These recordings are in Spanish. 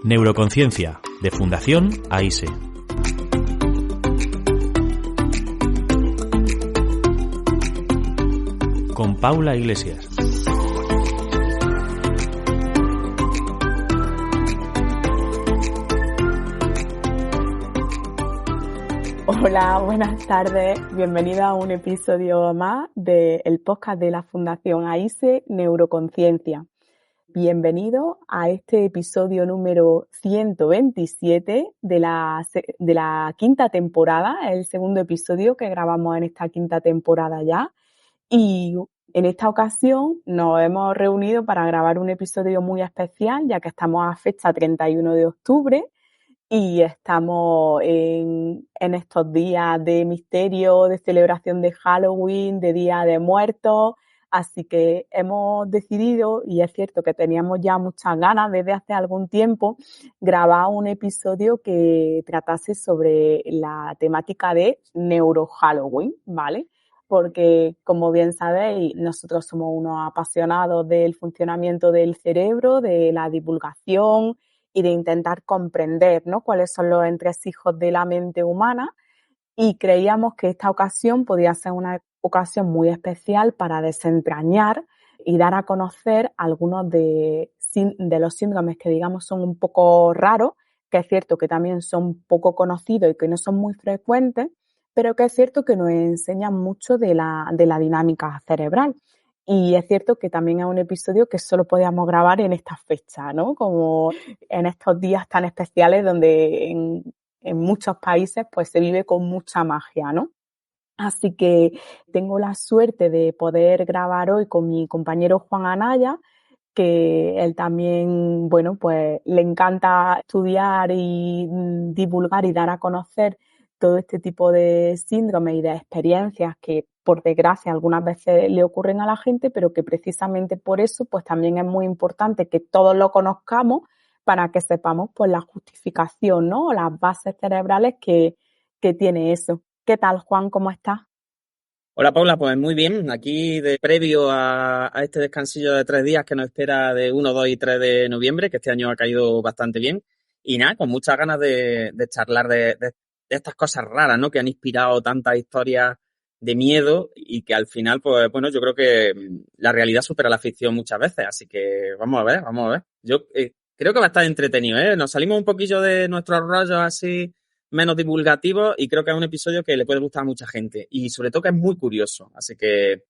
Neuroconciencia, de Fundación AISE. Con Paula Iglesias. Hola, buenas tardes. Bienvenida a un episodio más del podcast de la Fundación AISE Neuroconciencia. Bienvenido a este episodio número 127 de la quinta temporada, el segundo episodio que grabamos en esta quinta temporada ya. Y en esta ocasión nos hemos reunido para grabar un episodio muy especial, ya que estamos a fecha 31 de octubre y estamos en estos días de misterio, de celebración de Halloween, de Día de Muertos. Así que hemos decidido, y es cierto que teníamos ya muchas ganas desde hace algún tiempo, grabar un episodio que tratase sobre la temática de Neuro-Halloween, ¿vale? Porque, como bien sabéis, nosotros somos unos apasionados del funcionamiento del cerebro, de la divulgación y de intentar comprender, ¿no?, cuáles son los entresijos de la mente humana, y creíamos que esta ocasión podía ser una ocasión muy especial para desentrañar y dar a conocer algunos de los síndromes que, digamos, son un poco raros, que es cierto que también son poco conocidos y que no son muy frecuentes, pero que es cierto que nos enseñan mucho de la dinámica cerebral. Y es cierto que también es un episodio que solo podíamos grabar en esta fecha, ¿no? Como en estos días tan especiales donde en muchos países pues se vive con mucha magia, ¿no? Así que tengo la suerte de poder grabar hoy con mi compañero Juan Anaya, que él también, bueno, pues le encanta estudiar y divulgar y dar a conocer todo este tipo de síndromes y de experiencias que, por desgracia, algunas veces le ocurren a la gente, pero que precisamente por eso, pues también es muy importante que todos lo conozcamos para que sepamos, pues, la justificación, ¿no?, o las bases cerebrales que tiene eso. ¿Qué tal, Juan? ¿Cómo estás? Hola Paula, pues muy bien, aquí de previo a este descansillo de 3 días que nos espera de 1, 2 y 3 de noviembre, que este año ha caído bastante bien, y nada, con muchas ganas de charlar de estas cosas raras, ¿no?, que han inspirado tantas historias de miedo y que al final, pues bueno, yo creo que la realidad supera la ficción muchas veces, así que vamos a ver. Yo creo que va a estar entretenido, ¿eh? Nos salimos un poquillo de nuestros rollos así menos divulgativo y creo que es un episodio que le puede gustar a mucha gente y sobre todo que es muy curioso, así que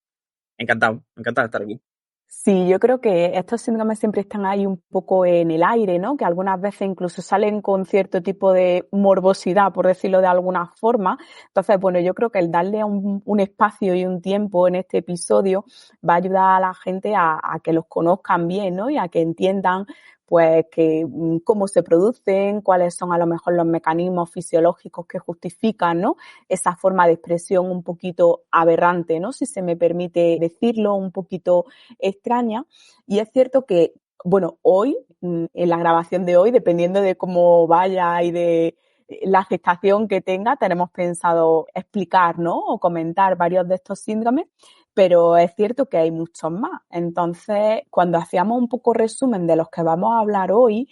encantado de estar aquí. Sí, yo creo que estos síndromes siempre están ahí un poco en el aire, ¿no? Que algunas veces incluso salen con cierto tipo de morbosidad, por decirlo de alguna forma. Entonces, bueno, yo creo que el darle un espacio y un tiempo en este episodio va a ayudar a la gente a que los conozcan bien, ¿no? Y a que entiendan, pues, que cómo se producen, cuáles son a lo mejor los mecanismos fisiológicos que justifican, ¿no?, esa forma de expresión un poquito aberrante, ¿no?, si se me permite decirlo, un poquito extraña. Y es cierto que, bueno, hoy, en la grabación de hoy, dependiendo de cómo vaya y de la aceptación que tenga, tenemos pensado explicar, ¿no?, o comentar varios de estos síndromes, pero es cierto que hay muchos más. Entonces, cuando hacíamos un poco resumen de los que vamos a hablar hoy,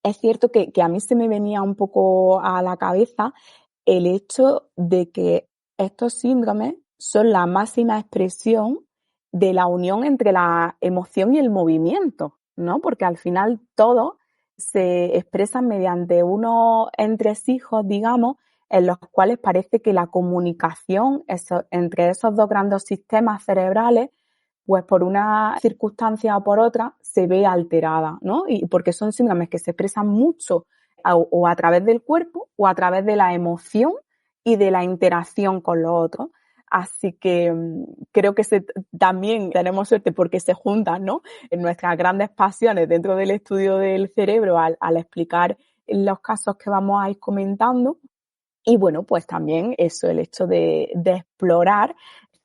es cierto que a mí se me venía un poco a la cabeza el hecho de que estos síndromes son la máxima expresión de la unión entre la emoción y el movimiento, ¿no? Porque al final todo se expresa mediante unos entresijos, digamos, en los cuales parece que la comunicación entre esos dos grandes sistemas cerebrales, pues por una circunstancia o por otra, se ve alterada, ¿no? Y porque son síndromes que se expresan mucho o a través del cuerpo o a través de la emoción y de la interacción con los otros. Así que creo que también tenemos suerte porque se juntan, ¿no?, en nuestras grandes pasiones dentro del estudio del cerebro al explicar los casos que vamos a ir comentando. Y bueno, pues también eso, el hecho de explorar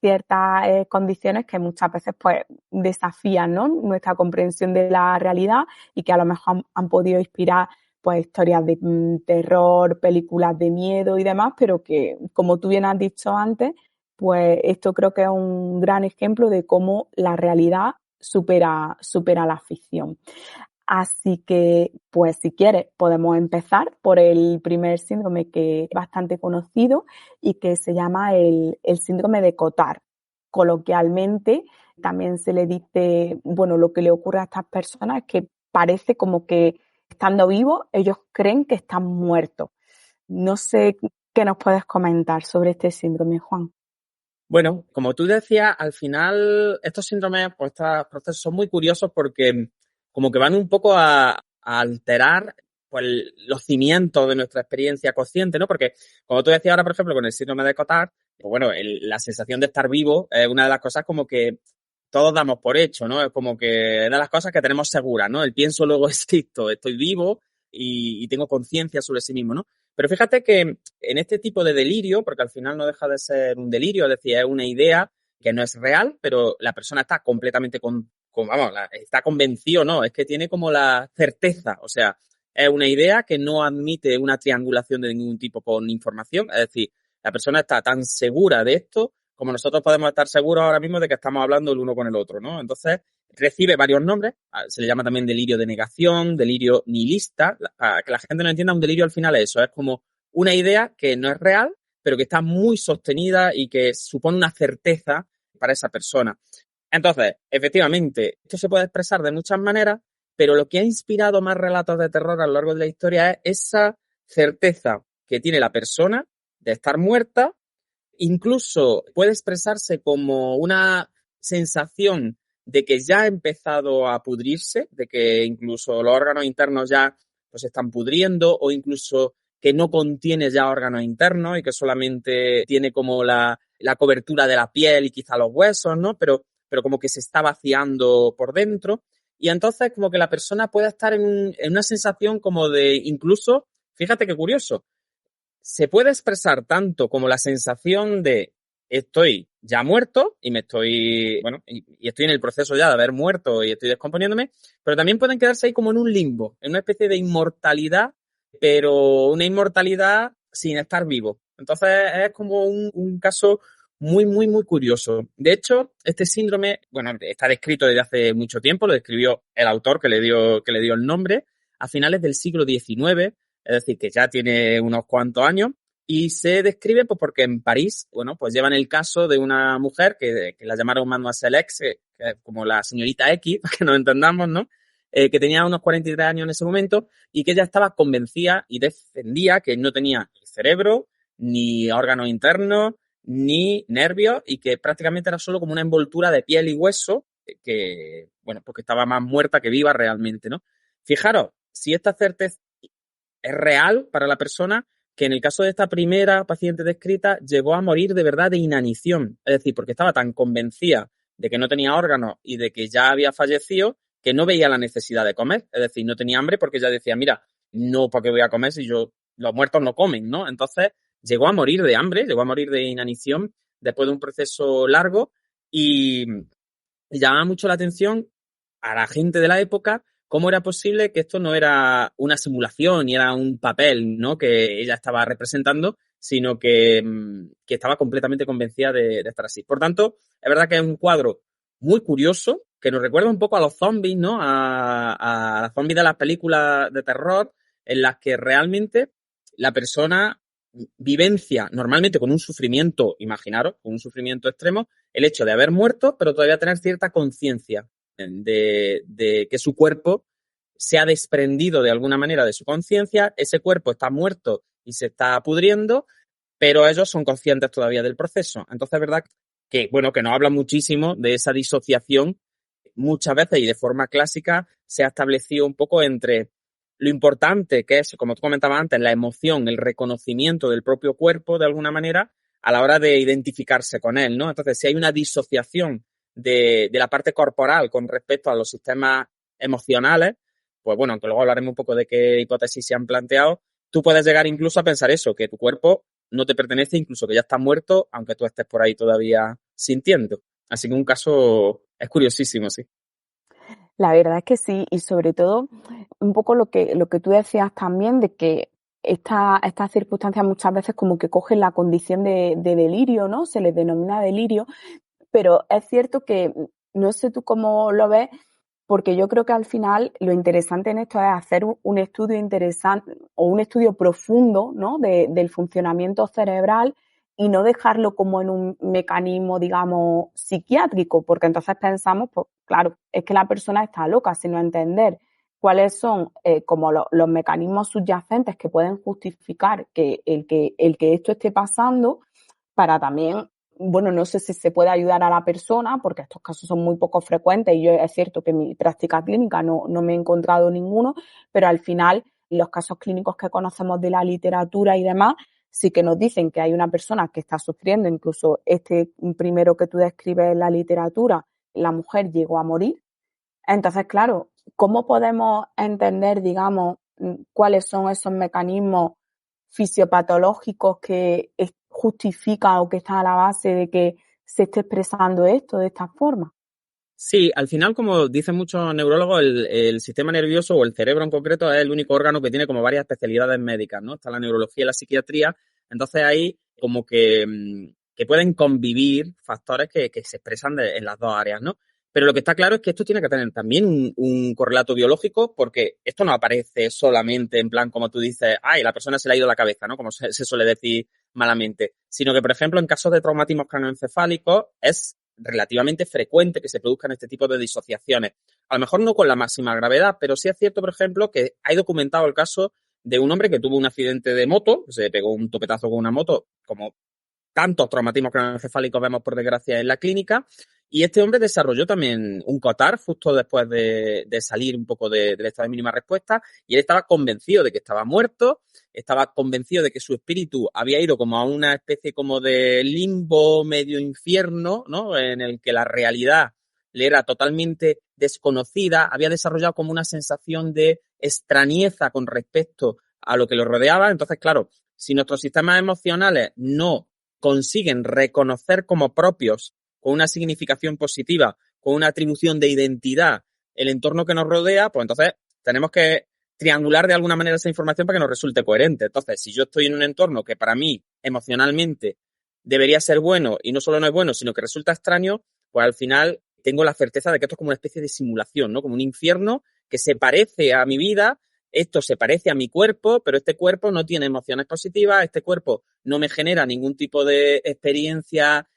ciertas condiciones que muchas veces pues desafían, ¿no?, nuestra comprensión de la realidad y que a lo mejor han podido inspirar pues historias de terror, películas de miedo y demás, pero que, como tú bien has dicho antes, pues esto creo que es un gran ejemplo de cómo la realidad supera la ficción. Así que, pues si quieres, podemos empezar por el primer síndrome que es bastante conocido y que se llama el síndrome de Cotard. Coloquialmente también se le dice, bueno, lo que le ocurre a estas personas es que parece como que estando vivos, ellos creen que están muertos. No sé qué nos puedes comentar sobre este síndrome, Juan. Bueno, como tú decías, al final estos síndromes, pues estos procesos son muy curiosos porque como que van un poco a alterar pues los cimientos de nuestra experiencia consciente, ¿no? Porque como tú decías ahora, por ejemplo, con el síndrome de Cotard, pues bueno, la sensación de estar vivo es una de las cosas como que todos damos por hecho, ¿no? Es como que es de las cosas que tenemos seguras, ¿no? El pienso luego existo, estoy vivo y tengo conciencia sobre sí mismo, ¿no? Pero fíjate que en este tipo de delirio, porque al final no deja de ser un delirio, es decir, es una idea que no es real, pero la persona está completamente está convencido, ¿no? Es que tiene como la certeza, o sea, es una idea que no admite una triangulación de ningún tipo con información, es decir, la persona está tan segura de esto como nosotros podemos estar seguros ahora mismo de que estamos hablando el uno con el otro, ¿no? Entonces, recibe varios nombres, se le llama también delirio de negación, delirio nihilista, para que la gente no entienda, un delirio al final es eso, es como una idea que no es real, pero que está muy sostenida y que supone una certeza para esa persona. Entonces, efectivamente, esto se puede expresar de muchas maneras, pero lo que ha inspirado más relatos de terror a lo largo de la historia es esa certeza que tiene la persona de estar muerta. Incluso puede expresarse como una sensación de que ya ha empezado a pudrirse, de que incluso los órganos internos ya pues están pudriendo, o incluso que no contiene ya órganos internos y que solamente tiene como la cobertura de la piel y quizá los huesos, ¿no? Pero como que se está vaciando por dentro. Y entonces como que la persona puede estar en una sensación como de incluso, fíjate qué curioso, se puede expresar tanto como la sensación de estoy ya muerto y me estoy, bueno, y estoy en el proceso ya de haber muerto y estoy descomponiéndome, pero también pueden quedarse ahí como en un limbo, en una especie de inmortalidad, pero una inmortalidad sin estar vivo. Entonces es como un caso muy, muy, muy curioso. De hecho, este síndrome, bueno, está descrito desde hace mucho tiempo, lo describió el autor que le dio el nombre, a finales del siglo XIX, es decir, que ya tiene unos cuantos años, y se describe pues, porque en París, bueno, pues llevan el caso de una mujer que la llamaron Mademoiselle X, que es como la señorita X, para que nos entendamos, ¿no? Que tenía unos 43 años en ese momento y que ella estaba convencida y defendía que no tenía ni cerebro, ni órganos internos, ni nervios y que prácticamente era solo como una envoltura de piel y hueso que, bueno, porque estaba más muerta que viva realmente, ¿no? Fijaros, si esta certeza es real para la persona, que en el caso de esta primera paciente descrita llegó a morir de verdad de inanición. Es decir, porque estaba tan convencida de que no tenía órganos y de que ya había fallecido que no veía la necesidad de comer. Es decir, no tenía hambre porque ya decía, mira, no, ¿para qué voy a comer si los muertos no comen, ¿no? Entonces llegó a morir de hambre, llegó a morir de inanición después de un proceso largo y llamaba mucho la atención a la gente de la época cómo era posible que esto no era una simulación y era un papel, ¿no? Que ella estaba representando, sino que estaba completamente convencida de estar así. Por tanto, es verdad que es un cuadro muy curioso, que nos recuerda un poco a los zombies, ¿no? A los zombies de las películas de terror, en las que realmente la persona vivencia normalmente con un sufrimiento, imaginaros, con un sufrimiento extremo, el hecho de haber muerto, pero todavía tener cierta conciencia de que su cuerpo se ha desprendido de alguna manera de su conciencia, ese cuerpo está muerto y se está pudriendo, pero ellos son conscientes todavía del proceso. Entonces es verdad que, bueno, que nos habla muchísimo de esa disociación. Muchas veces y de forma clásica se ha establecido un poco entre lo importante que es, como tú comentabas antes, la emoción, el reconocimiento del propio cuerpo de alguna manera a la hora de identificarse con él, ¿no? Entonces, si hay una disociación de la parte corporal con respecto a los sistemas emocionales, pues bueno, aunque luego hablaremos un poco de qué hipótesis se han planteado, tú puedes llegar incluso a pensar eso, que tu cuerpo no te pertenece, incluso que ya estás muerto, aunque tú estés por ahí todavía sintiendo. Así que un caso es curiosísimo, sí. La verdad es que sí, y sobre todo un poco lo que tú decías también de que estas circunstancias muchas veces como que cogen la condición de delirio, ¿no? Se les denomina delirio, pero es cierto que, no sé tú cómo lo ves, porque yo creo que al final lo interesante en esto es hacer un estudio interesante o un estudio profundo, ¿no? del funcionamiento cerebral y no dejarlo como en un mecanismo, digamos, psiquiátrico, porque entonces pensamos, pues claro, es que la persona está loca, sino entender cuáles son como los mecanismos subyacentes que pueden justificar que el que esto esté pasando para también, bueno, no sé si se puede ayudar a la persona, porque estos casos son muy poco frecuentes y yo es cierto que en mi práctica clínica no me he encontrado ninguno, pero al final los casos clínicos que conocemos de la literatura y demás sí que nos dicen que hay una persona que está sufriendo, incluso este primero que tú describes en la literatura, la mujer llegó a morir. Entonces, claro, ¿cómo podemos entender, digamos, cuáles son esos mecanismos fisiopatológicos que justifican o que están a la base de que se esté expresando esto de esta forma? Sí, al final, como dicen muchos neurólogos, el sistema nervioso o el cerebro en concreto es el único órgano que tiene como varias especialidades médicas, ¿no? Está la neurología y la psiquiatría. Entonces ahí como que pueden convivir factores que se expresan en las dos áreas, ¿no? Pero lo que está claro es que esto tiene que tener también un correlato biológico, porque esto no aparece solamente en plan, como tú dices, ay, la persona se le ha ido la cabeza, ¿no? Como se suele decir malamente, sino que, por ejemplo, en casos de traumatismos craneoencefálicos es relativamente frecuente que se produzcan este tipo de disociaciones. A lo mejor no con la máxima gravedad, pero sí es cierto, por ejemplo, que hay documentado el caso de un hombre que tuvo un accidente de moto, se pegó un topetazo con una moto, como tantos traumatismos craneoencefálicos vemos por desgracia en la clínica, y este hombre desarrolló también un COTAR justo después de salir un poco del estado de mínima respuesta, y él estaba convencido de que estaba muerto, estaba convencido de que su espíritu había ido como a una especie como de limbo medio infierno, ¿no? En el que la realidad le era totalmente desconocida, había desarrollado como una sensación de extrañeza con respecto a lo que lo rodeaba. Entonces, claro, si nuestros sistemas emocionales no consiguen reconocer como propios, con una significación positiva, con una atribución de identidad, el entorno que nos rodea, pues entonces tenemos que triangular de alguna manera esa información para que nos resulte coherente. Entonces, si yo estoy en un entorno que para mí emocionalmente debería ser bueno y no solo no es bueno, sino que resulta extraño, pues al final tengo la certeza de que esto es como una especie de simulación, ¿no? Como un infierno que se parece a mi vida, esto se parece a mi cuerpo, pero este cuerpo no tiene emociones positivas, este cuerpo no me genera ningún tipo de experiencia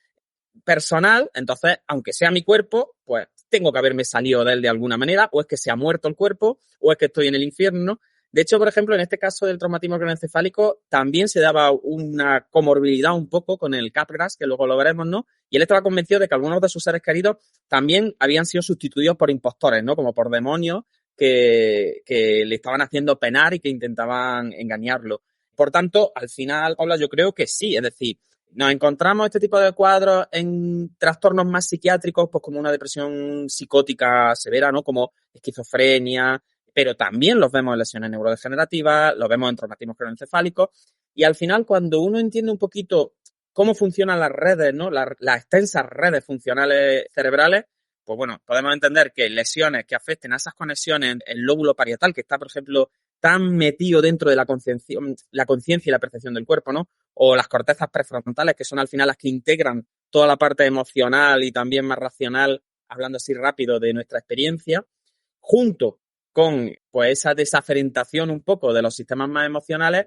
personal, entonces, aunque sea mi cuerpo, pues tengo que haberme salido de él de alguna manera, o es que se ha muerto el cuerpo, o es que estoy en el infierno. De hecho, por ejemplo, en este caso del traumatismo craneoencefálico, también se daba una comorbilidad un poco con el Capgras, que luego lo veremos, ¿no? Y él estaba convencido de que algunos de sus seres queridos también habían sido sustituidos por impostores, ¿no? Como por demonios que le estaban haciendo penar y que intentaban engañarlo. Por tanto, al final, Paula, yo creo que sí, es decir, nos encontramos este tipo de cuadros en trastornos más psiquiátricos, pues como una depresión psicótica severa, ¿no? Como esquizofrenia, pero también los vemos en lesiones neurodegenerativas, los vemos en traumatismos craneoencefálicos, y al final cuando uno entiende un poquito cómo funcionan las redes, ¿no? Las extensas redes funcionales cerebrales, pues bueno, podemos entender que lesiones que afecten a esas conexiones en el lóbulo parietal, que está, por ejemplo, tan metido dentro de la conciencia y la percepción del cuerpo, ¿no? O las cortezas prefrontales, que son al final las que integran toda la parte emocional y también más racional, hablando así rápido de nuestra experiencia, junto con pues esa desaferentación un poco de los sistemas más emocionales,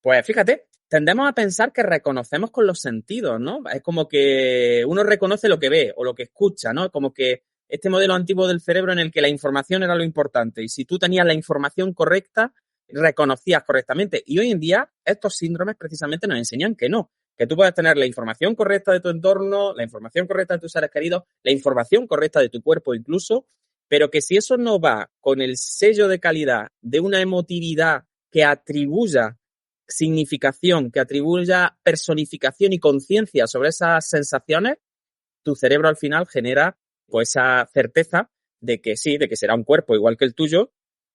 pues fíjate, tendemos a pensar que reconocemos con los sentidos, ¿no? Es como que uno reconoce lo que ve o lo que escucha, ¿no? Como que este modelo antiguo del cerebro en el que la información era lo importante y si tú tenías la información correcta, reconocías correctamente. Y hoy en día estos síndromes precisamente nos enseñan que no, que tú puedes tener la información correcta de tu entorno, la información correcta de tus seres queridos, la información correcta de tu cuerpo incluso, pero que si eso no va con el sello de calidad de una emotividad que atribuya significación, que atribuya personificación y conciencia sobre esas sensaciones, tu cerebro al final genera pues esa certeza de que sí, de que será un cuerpo igual que el tuyo,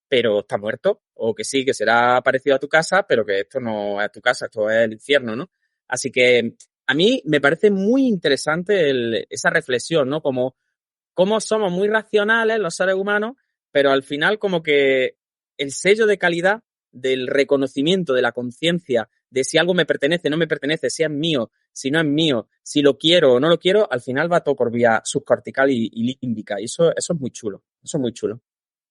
pero está muerto, o que sí, que será parecido a tu casa, pero que esto no es tu casa, esto es el infierno, ¿no? Así que a mí me parece muy interesante esa reflexión, ¿no? Como cómo somos muy racionales los seres humanos, pero al final como que el sello de calidad del reconocimiento de la conciencia de si algo me pertenece, no me pertenece, si es mío, si no es mío, si lo quiero o no lo quiero, al final va todo por vía subcortical y límbica. Y eso es muy chulo. Eso es muy chulo.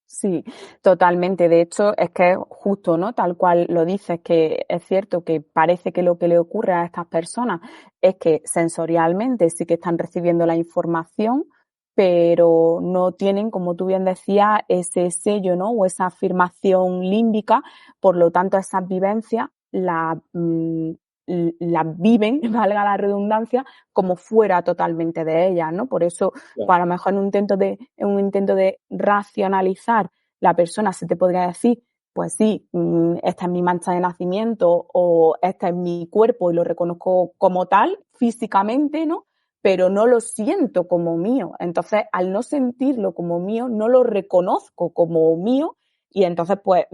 Sí, totalmente. De hecho, es que es justo, ¿no? Tal cual lo dices, que es cierto que parece que lo que le ocurre a estas personas es que sensorialmente sí que están recibiendo la información, pero no tienen, como tú bien decías, ese sello, ¿no? O esa afirmación límbica. Por lo tanto, esas vivencias las viven, valga la redundancia, como fuera totalmente de ellas, ¿no? Por eso, Claro. pues a lo mejor en un intento de racionalizar, la persona se te podría decir, pues sí, esta es mi mancha de nacimiento o este es mi cuerpo y lo reconozco como tal físicamente, ¿no? Pero no lo siento como mío. Entonces, al no sentirlo como mío, no lo reconozco como mío y entonces, pues,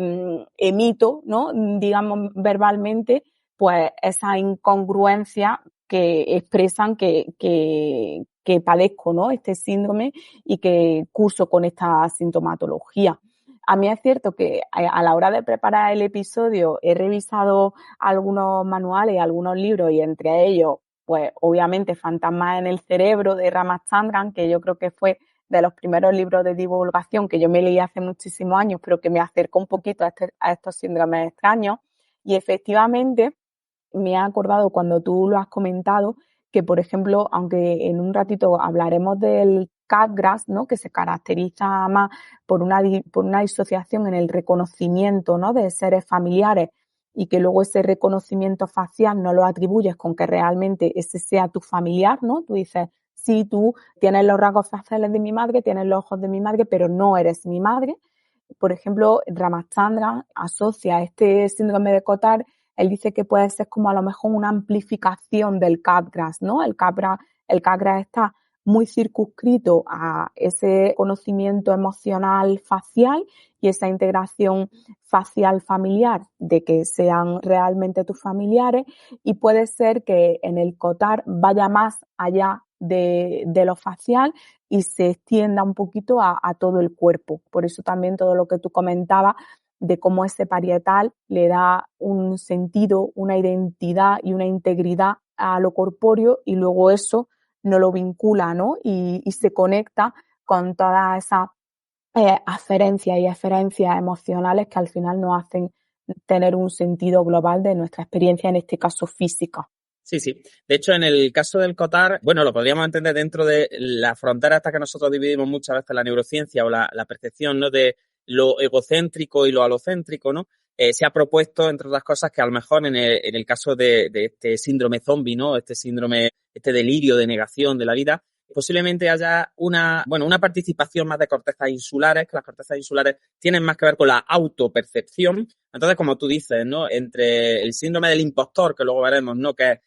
emito, ¿no? Digamos, verbalmente, pues, esa incongruencia que expresan que padezco, ¿no? Este síndrome y que curso con esta sintomatología. A mí es cierto que a la hora de preparar el episodio he revisado algunos manuales, algunos libros y entre ellos, pues obviamente Fantasmas en el cerebro de Ramachandran, que yo creo que fue de los primeros libros de divulgación que yo me leí hace muchísimos años, pero que me acercó un poquito a estos síndromes extraños. Y efectivamente me he acordado cuando tú lo has comentado que, por ejemplo, aunque en un ratito hablaremos del CAPGRAS, ¿no? Que se caracteriza más por una disociación en el reconocimiento, ¿no? De seres familiares y que luego ese reconocimiento facial no lo atribuyes con que realmente ese sea tu familiar, ¿no? Tú dices, sí, tú tienes los rasgos faciales de mi madre, tienes los ojos de mi madre, pero no eres mi madre. Por ejemplo, Ramachandran asocia este síndrome de Cotard. Él dice que puede ser como a lo mejor una amplificación del CAPGRAS, ¿no? El CAPGRAS está muy circunscrito a ese conocimiento emocional facial y esa integración facial familiar de que sean realmente tus familiares y puede ser que en el COTAR vaya más allá de lo facial y se extienda un poquito a todo el cuerpo. Por eso también todo lo que tú comentabas de cómo ese parietal le da un sentido, una identidad y una integridad a lo corpóreo y luego eso no lo vincula, ¿no? Y se conecta con todas esas aferencias y eferencias emocionales que al final nos hacen tener un sentido global de nuestra experiencia, en este caso física. Sí, sí. De hecho, en el caso del COTAR, bueno, lo podríamos entender dentro de la frontera hasta que nosotros dividimos muchas veces la neurociencia o la percepción, ¿no? De lo egocéntrico y lo alocéntrico, ¿no? Se ha propuesto, entre otras cosas, que a lo mejor en el caso de este síndrome zombie, ¿no? Este síndrome, este delirio de negación de la vida, posiblemente haya una participación más de cortezas insulares, que las cortezas insulares tienen más que ver con la autopercepción. Entonces, como tú dices, ¿no? Entre el síndrome del impostor, que luego veremos, ¿no? Que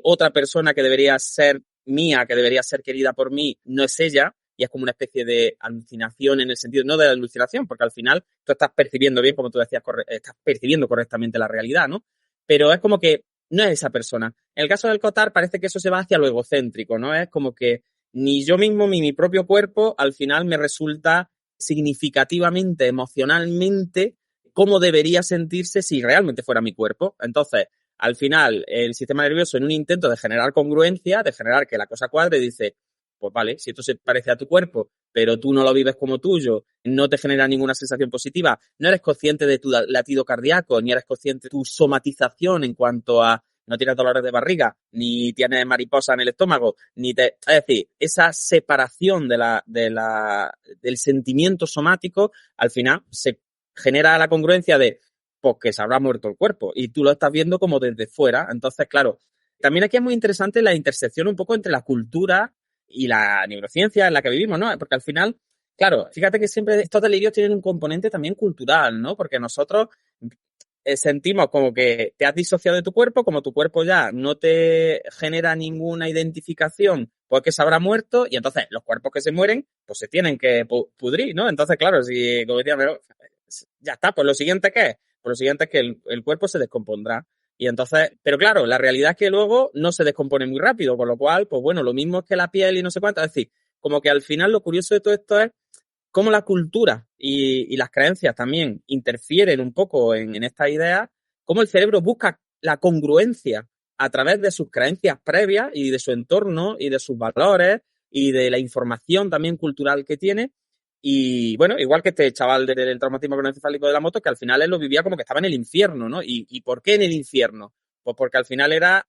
otra persona que debería ser mía, que debería ser querida por mí, no es ella, y es como una especie de alucinación en el sentido, no de alucinación, porque al final tú estás percibiendo bien, como tú decías, estás percibiendo correctamente la realidad, ¿no? Pero es como que no es esa persona. En el caso del COTAR parece que eso se va hacia lo egocéntrico, ¿no? Es como que ni yo mismo ni mi propio cuerpo al final me resulta significativamente, emocionalmente, cómo debería sentirse si realmente fuera mi cuerpo. Entonces, al final, el sistema nervioso, en un intento de generar congruencia, de generar que la cosa cuadre, dice, pues vale, si esto se parece a tu cuerpo, pero tú no lo vives como tuyo, no te genera ninguna sensación positiva, no eres consciente de tu latido cardíaco, ni eres consciente de tu somatización en cuanto a no tienes dolores de barriga, ni tienes mariposa en el estómago, es decir, esa separación del sentimiento somático, al final se genera la congruencia de pues que se habrá muerto el cuerpo y tú lo estás viendo como desde fuera. Entonces, claro, también aquí es muy interesante la intersección un poco entre la cultura y la neurociencia en la que vivimos, ¿no? Porque al final, claro, fíjate que siempre estos delirios tienen un componente también cultural, ¿no? Porque nosotros sentimos como que te has disociado de tu cuerpo, como tu cuerpo ya no te genera ninguna identificación, pues que se habrá muerto y entonces los cuerpos que se mueren, pues se tienen que pudrir, ¿no? Entonces, claro, si, como decía, ya está, pues lo siguiente ¿qué es? Pues lo siguiente es que el cuerpo se descompondrá. Y entonces, pero claro, la realidad es que luego no se descompone muy rápido, con lo cual, pues bueno, lo mismo es que la piel y no sé cuánto. Es decir, como que al final lo curioso de todo esto es cómo la cultura y las creencias también interfieren un poco en estas ideas, cómo el cerebro busca la congruencia a través de sus creencias previas y de su entorno y de sus valores y de la información también cultural que tiene Y bueno, igual que este chaval del traumatismo craneoencefálico de la moto, que al final él lo vivía como que estaba en el infierno, ¿no? ¿Y por qué en el infierno? Pues porque al final era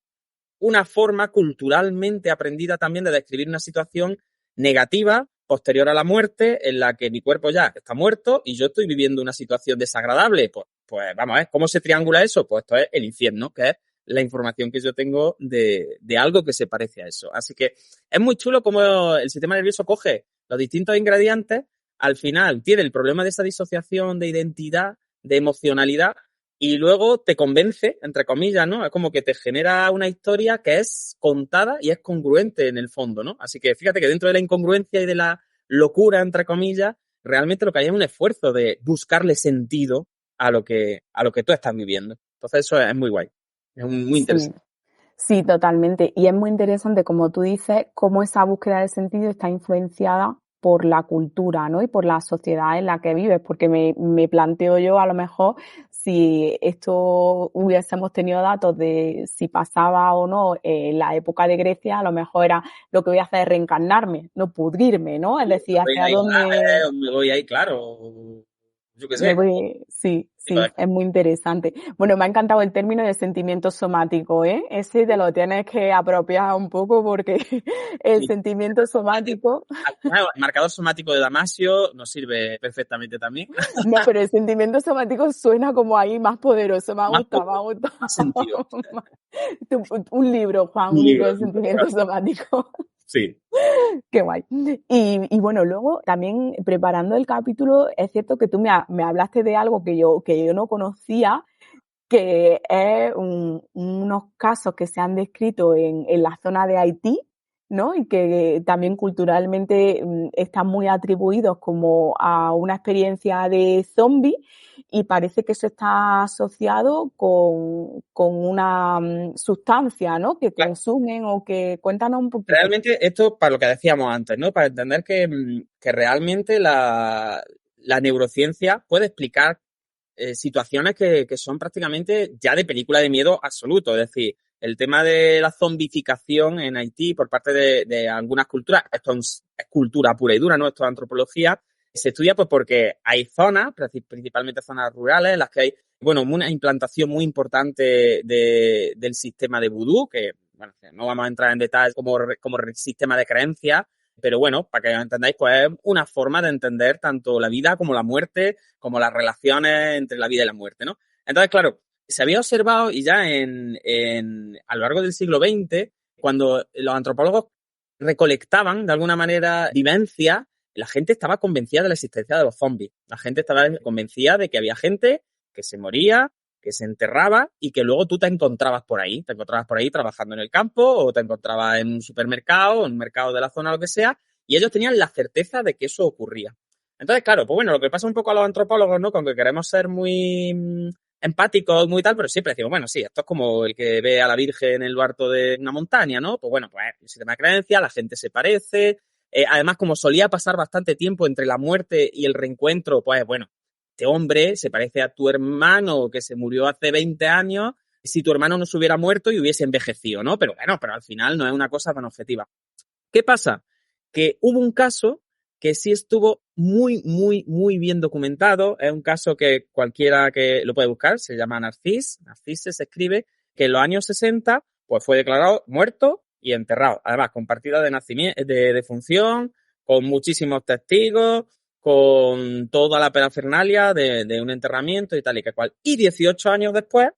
una forma culturalmente aprendida también de describir una situación negativa posterior a la muerte en la que mi cuerpo ya está muerto y yo estoy viviendo una situación desagradable. Pues vamos a ver, ¿cómo se triangula eso? Pues esto es el infierno, que es la información que yo tengo de algo que se parece a eso. Así que es muy chulo cómo el sistema nervioso coge los distintos ingredientes, al final tiene el problema de esa disociación de identidad, de emocionalidad, y luego te convence, entre comillas, ¿no? Es como que te genera una historia que es contada y es congruente en el fondo, ¿no? Así que fíjate que dentro de la incongruencia y de la locura, entre comillas, realmente lo que hay es un esfuerzo de buscarle sentido a lo que tú estás viviendo. Entonces eso es muy guay. Es muy Sí, interesante. sí, totalmente. Y es muy interesante, como tú dices, cómo esa búsqueda de sentido está influenciada por la cultura, ¿no? Y por la sociedad en la que vives, porque me planteo yo a lo mejor si esto hubiésemos tenido datos de si pasaba o no en la época de Grecia, a lo mejor era lo que voy a hacer es reencarnarme, no pudrirme, ¿no? Es decir, Voy hacia ahí, dónde me voy ahí, claro. Yo qué me sé. voy, sí, sí, es muy interesante. Bueno, me ha encantado el término de sentimiento somático, ¿eh? Ese te lo tienes que apropiar un poco porque el sentimiento somático, Al final, el marcador somático de Damasio nos sirve perfectamente también. no, pero el sentimiento somático suena como ahí más poderoso, me ha Más gustado, me ha poder, gustado. más sentido. Un libro, Juan, Un un libro libro. de sentimiento somático. Sí. Qué guay. Y bueno, luego también preparando el capítulo, es cierto que tú me hablaste de algo que yo no conocía, que es unos casos que se han descrito en la zona de Haití, ¿no? Y que también culturalmente están muy atribuidos como a una experiencia de zombie y parece que eso está asociado con una sustancia, ¿no? Que Claro, consumen o que cuéntanos un poquito. realmente esto para lo que decíamos antes, ¿no? Para entender que realmente la neurociencia puede explicar situaciones que son prácticamente ya de película de miedo absoluto. Es decir, el tema de la zombificación en Haití por parte de algunas culturas, esto es cultura pura y dura, ¿no? Esto es antropología, se estudia pues porque hay zonas, principalmente zonas rurales, en las que hay, bueno, una implantación muy importante del sistema de vudú, que, bueno, no vamos a entrar en detalles como sistema de creencias, pero bueno, para que entendáis, pues es una forma de entender tanto la vida como la muerte, como las relaciones entre la vida y la muerte, ¿no? Entonces, claro, se había observado y ya a lo largo del siglo XX, cuando los antropólogos recolectaban de alguna manera vivencias, la gente estaba convencida de la existencia de los zombies. La gente estaba convencida de que había gente que se moría, que se enterraba y que luego tú te encontrabas por ahí. Te encontrabas por ahí trabajando en el campo o te encontrabas en un supermercado, en un mercado de la zona, lo que sea, y ellos tenían la certeza de que eso ocurría. Entonces, claro, pues bueno, lo que pasa un poco a los antropólogos, ¿no? Con que queremos ser muy empáticos, muy tal, pero siempre decimos, bueno, sí, esto es como el que ve a la Virgen en lo alto de una montaña, ¿no? Pues bueno, pues el sistema de creencias, la gente se parece. Además, como solía pasar bastante tiempo entre la muerte y el reencuentro, pues bueno, este hombre se parece a tu hermano que se murió hace 20 años, si tu hermano no se hubiera muerto y hubiese envejecido, ¿no? Pero bueno, pero al final no es una cosa tan objetiva. ¿Qué pasa? Que hubo un caso que sí estuvo muy, muy, muy bien documentado. Es un caso que cualquiera que lo puede buscar, se llama Narcís. Narcís se escribe que en los años 60 pues fue declarado muerto y enterrado. Además, con partida de nacimiento, de defunción, con muchísimos testigos, con toda la parafernalia de un enterramiento y tal y que cual. Y 18 años después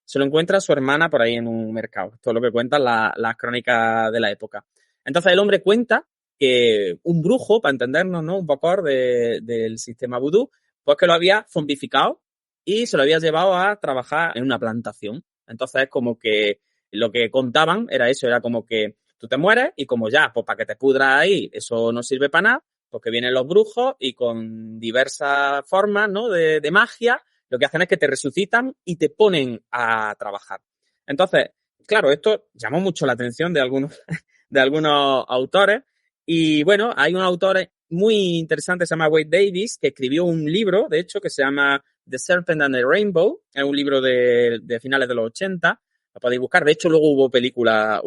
se lo encuentra su hermana por ahí en un mercado. Esto es lo que cuentan las crónicas de la época. Entonces el hombre cuenta que un brujo, para entendernos, ¿no? Un poco del sistema vudú, pues que lo había zombificado y se lo había llevado a trabajar en una plantación. Entonces, como que lo que contaban era eso, era como que tú te mueres y como ya, pues para que te pudras ahí, eso no sirve para nada, pues que vienen los brujos y con diversas formas, ¿no? De magia, lo que hacen es que te resucitan y te ponen a trabajar. Entonces, claro, esto llamó mucho la atención de algunos autores. Y bueno, hay un autor muy interesante, se llama Wade Davis, que escribió un libro, de hecho, que se llama The Serpent and the Rainbow. Es un libro de finales de los 80. Lo podéis buscar. De hecho, luego hubo película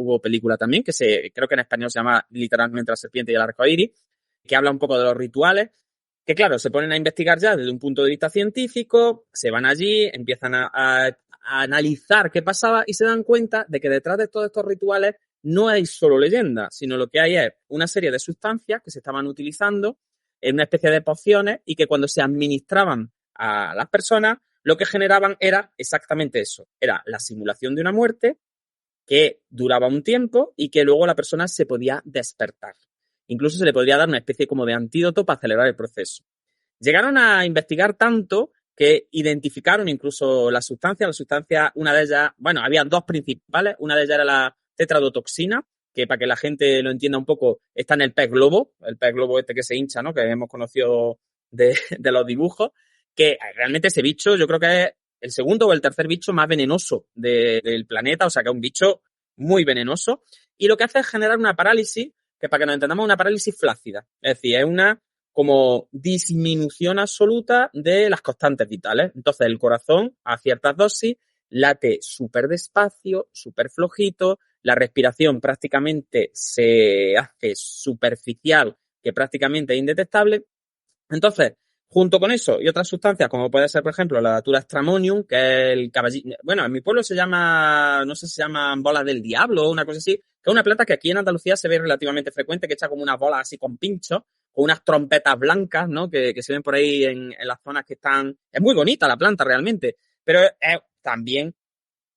también, creo que en español se llama literalmente La serpiente y el arco iris, que habla un poco de los rituales. que claro, se ponen a investigar ya desde un punto de vista científico, se van allí, empiezan a analizar qué pasaba y se dan cuenta de que detrás de todos estos rituales no hay solo leyenda, sino lo que hay es una serie de sustancias que se estaban utilizando en una especie de pociones y que cuando se administraban a las personas, lo que generaban era exactamente eso, era la simulación de una muerte que duraba un tiempo y que luego la persona se podía despertar. Incluso se le podría dar una especie como de antídoto para acelerar el proceso. Llegaron a investigar tanto que identificaron incluso las sustancias, una de ellas, bueno, había dos principales, una de ellas era la tetradotoxina, que para que la gente lo entienda un poco, está en el pez globo este que se hincha, ¿no? Que hemos conocido de los dibujos, que realmente ese bicho yo creo que es el segundo o el tercer bicho más venenoso del planeta, o sea que es un bicho muy venenoso, y lo que hace es generar una parálisis, que para que nos entendamos, una parálisis flácida, es decir, es una como disminución absoluta de las constantes vitales. Entonces el corazón a ciertas dosis late súper despacio, súper flojito, la respiración prácticamente se hace superficial, que prácticamente es indetectable. Entonces, junto con eso y otras sustancias, como puede ser, por ejemplo, la Datura stramonium, que es el caballito, bueno, en mi pueblo se llama, no sé si se llaman bolas del diablo o una cosa así, que es una planta que aquí en Andalucía se ve relativamente frecuente, que echa como unas bolas así con pinchos, con unas trompetas blancas, ¿no? Que se ven por ahí en las zonas que están. Es muy bonita la planta realmente, pero es también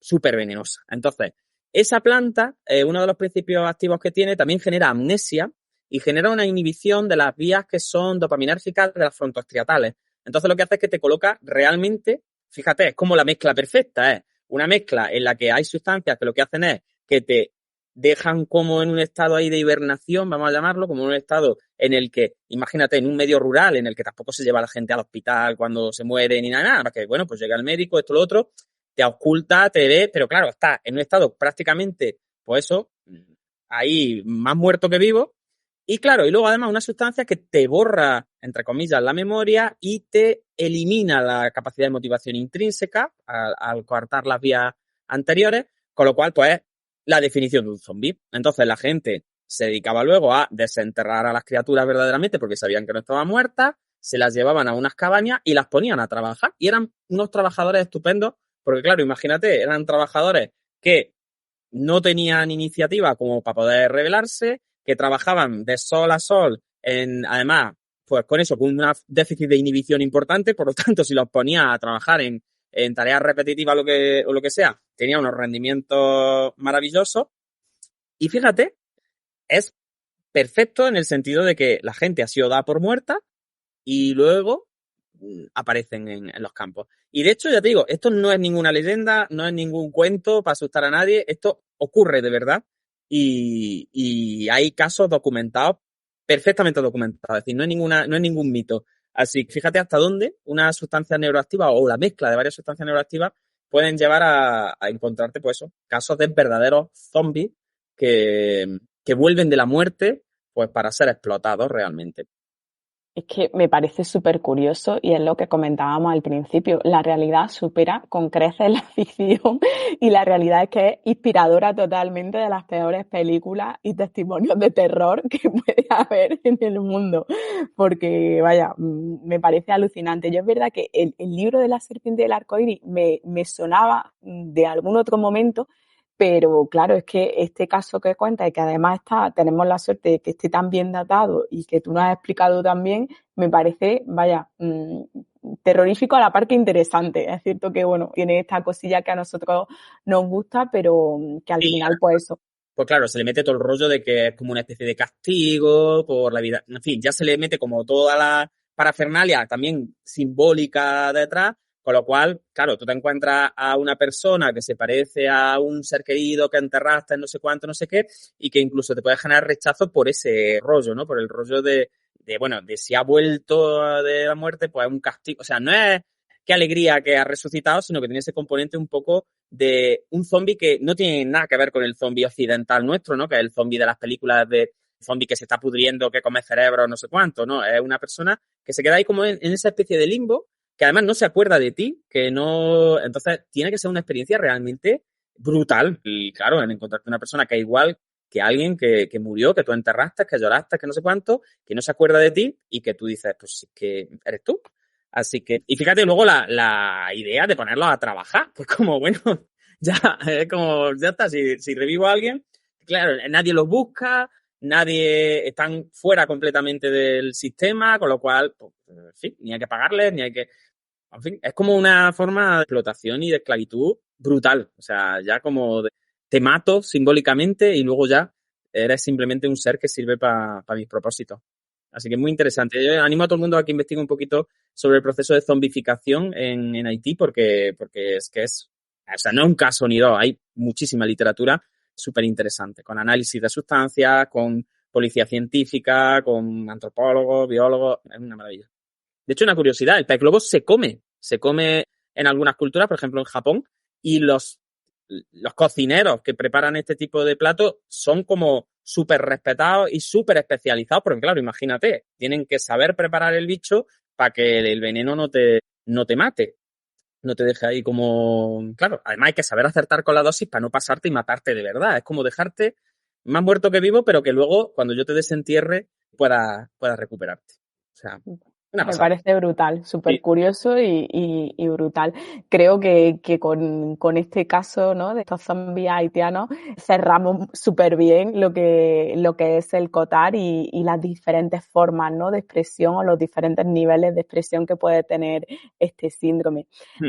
súper venenosa. Entonces, esa planta, uno de los principios activos que tiene, también genera amnesia y genera una inhibición de las vías que son dopaminérgicas de las frontostriatales. Entonces, lo que hace es que te coloca realmente, fíjate, es como la mezcla perfecta, es una mezcla en la que hay sustancias que lo que hacen es que te dejan como en un estado ahí de hibernación, vamos a llamarlo, como en un estado en el que, imagínate, en un medio rural en el que tampoco se lleva a la gente al hospital cuando se muere ni nada, porque, bueno, pues llega el médico, esto, lo otro, te oculta, te ve, pero claro, está en un estado prácticamente, pues eso, ahí más muerto que vivo. Y claro, y luego además una sustancia que te borra, entre comillas, la memoria y te elimina la capacidad de motivación intrínseca al coartar las vías anteriores, con lo cual, pues, la definición de un zombie. Entonces la gente se dedicaba luego a desenterrar a las criaturas verdaderamente porque sabían que no estaban muertas, se las llevaban a unas cabañas y las ponían a trabajar. Y eran unos trabajadores estupendos porque, claro, imagínate, eran trabajadores que no tenían iniciativa como para poder rebelarse, que trabajaban de sol a sol, además, pues con eso, con un déficit de inhibición importante, por lo tanto, si los ponía a trabajar en tareas repetitivas o lo que sea, tenía unos rendimientos maravillosos. Y fíjate, es perfecto en el sentido de que la gente ha sido dada por muerta y luego aparecen en los campos. Y de hecho, ya te digo, esto no es ninguna leyenda, no es ningún cuento para asustar a nadie, esto ocurre de verdad y hay casos documentados, perfectamente documentados, es decir, no es ningún mito. Así que fíjate hasta dónde una sustancia neuroactiva o la mezcla de varias sustancias neuroactivas pueden llevar a encontrarte, pues eso, casos de verdaderos zombies que vuelven de la muerte pues para ser explotados realmente. Es que me parece súper curioso y es lo que comentábamos al principio. La realidad supera con creces la ficción y la realidad es que es inspiradora totalmente de las peores películas y testimonios de terror que puede haber en el mundo. Porque, vaya, me parece alucinante. Yo es verdad que el libro de la serpiente del arcoíris me sonaba de algún otro momento, pero claro, es que este caso que cuentas y que además tenemos la suerte de que esté tan bien datado y que tú nos has explicado también, me parece, vaya, terrorífico a la par que interesante. Es cierto que, bueno, tiene esta cosilla que a nosotros nos gusta, pero que al final, pues eso. Pues claro, se le mete todo el rollo de que es como una especie de castigo por la vida. En fin, ya se le mete como toda la parafernalia también simbólica detrás, con lo cual, claro, tú te encuentras a una persona que se parece a un ser querido que enterraste en no sé cuánto, no sé qué, y que incluso te puede generar rechazo por ese rollo, ¿no? Por el rollo de si ha vuelto de la muerte, pues es un castigo. O sea, no es qué alegría que ha resucitado, sino que tiene ese componente un poco de un zombie que no tiene nada que ver con el zombie occidental nuestro, ¿no? Que es el zombie de las películas de zombie que se está pudriendo, que come cerebro, no sé cuánto, ¿no? Es una persona que se queda ahí como en esa especie de limbo, que además no se acuerda de ti, que no. Entonces, tiene que ser una experiencia realmente brutal. Y claro, en encontrarte una persona que es igual que alguien que murió, que tú enterraste, que lloraste, que no sé cuánto, que no se acuerda de ti y que tú dices, pues sí que eres tú. Así que, y fíjate luego la idea de ponerlos a trabajar, pues como, bueno, ya, es como, ya está, si revivo a alguien, claro, nadie los busca, nadie, están fuera completamente del sistema, con lo cual, pues, en fin, ni hay que pagarles, ni hay que, en fin, es como una forma de explotación y de esclavitud brutal, o sea, ya como te mato simbólicamente y luego ya eres simplemente un ser que sirve para mis propósitos. Así que es muy interesante. Yo animo a todo el mundo a que investigue un poquito sobre el proceso de zombificación en Haití porque o sea, no es un caso ni dos, hay muchísima literatura súper interesante, con análisis de sustancias, con policía científica, con antropólogos, biólogos, es una maravilla. De hecho, una curiosidad, el pez globo se come en algunas culturas, por ejemplo en Japón, y los cocineros que preparan este tipo de platos son como súper respetados y súper especializados, porque claro, imagínate, tienen que saber preparar el bicho para que el veneno no te mate, no te deje ahí como... Claro, además hay que saber acertar con la dosis para no pasarte y matarte de verdad. Es como dejarte más muerto que vivo, pero que luego, cuando yo te desentierre, puedas recuperarte. O sea, una Me pasada. parece brutal, súper Sí. curioso y brutal. Creo que con este caso, ¿no? De estos zombies haitianos cerramos súper bien lo que es el COTAR y las diferentes formas, ¿no? De expresión o los diferentes niveles de expresión que puede tener este síndrome.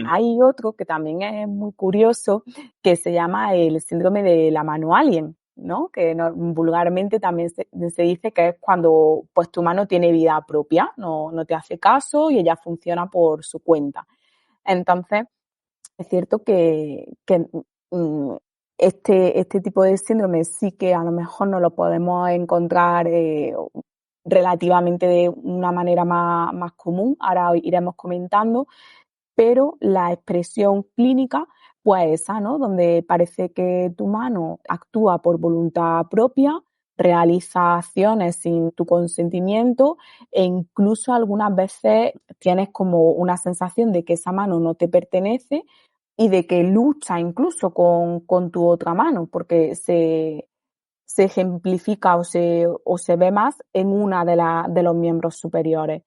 Hay otro que también es muy curioso que se llama el síndrome de la mano alien, ¿no? Que vulgarmente también se dice que es cuando pues tu mano tiene vida propia, no te hace caso y ella funciona por su cuenta. Entonces, es cierto que este tipo de síndrome sí que a lo mejor no lo podemos encontrar relativamente de una manera más común, ahora iremos comentando, pero la expresión clínica, pues esa, ¿no? Donde parece que tu mano actúa por voluntad propia, realiza acciones sin tu consentimiento e incluso algunas veces tienes como una sensación de que esa mano no te pertenece y de que lucha incluso con tu otra mano, porque se ejemplifica o se ve más en una de los miembros superiores.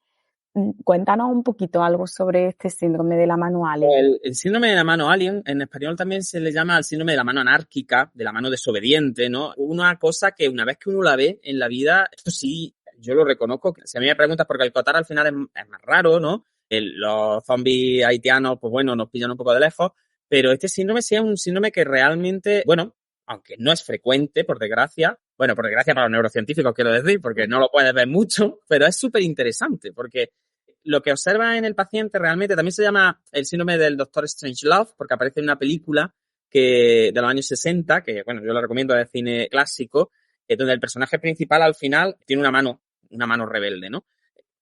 Cuéntanos un poquito algo sobre este síndrome de la mano alien. El síndrome de la mano alien, en español también se le llama el síndrome de la mano anárquica, de la mano desobediente, ¿no? Una cosa que una vez que uno la ve en la vida, esto sí, yo lo reconozco. Si a mí me preguntas, porque el COTAR al final es más raro, ¿no? Los zombies haitianos, pues bueno, nos pillan un poco de lejos, pero este síndrome sí es un síndrome que realmente, bueno, aunque no es frecuente, por desgracia para los neurocientíficos quiero decir, porque no lo puedes ver mucho, pero es súper interesante, porque lo que observa en el paciente realmente también se llama el síndrome del Doctor Strangelove, porque aparece en una película de los años 60, que bueno, yo lo recomiendo de cine clásico, donde el personaje principal al final tiene una mano rebelde, ¿no?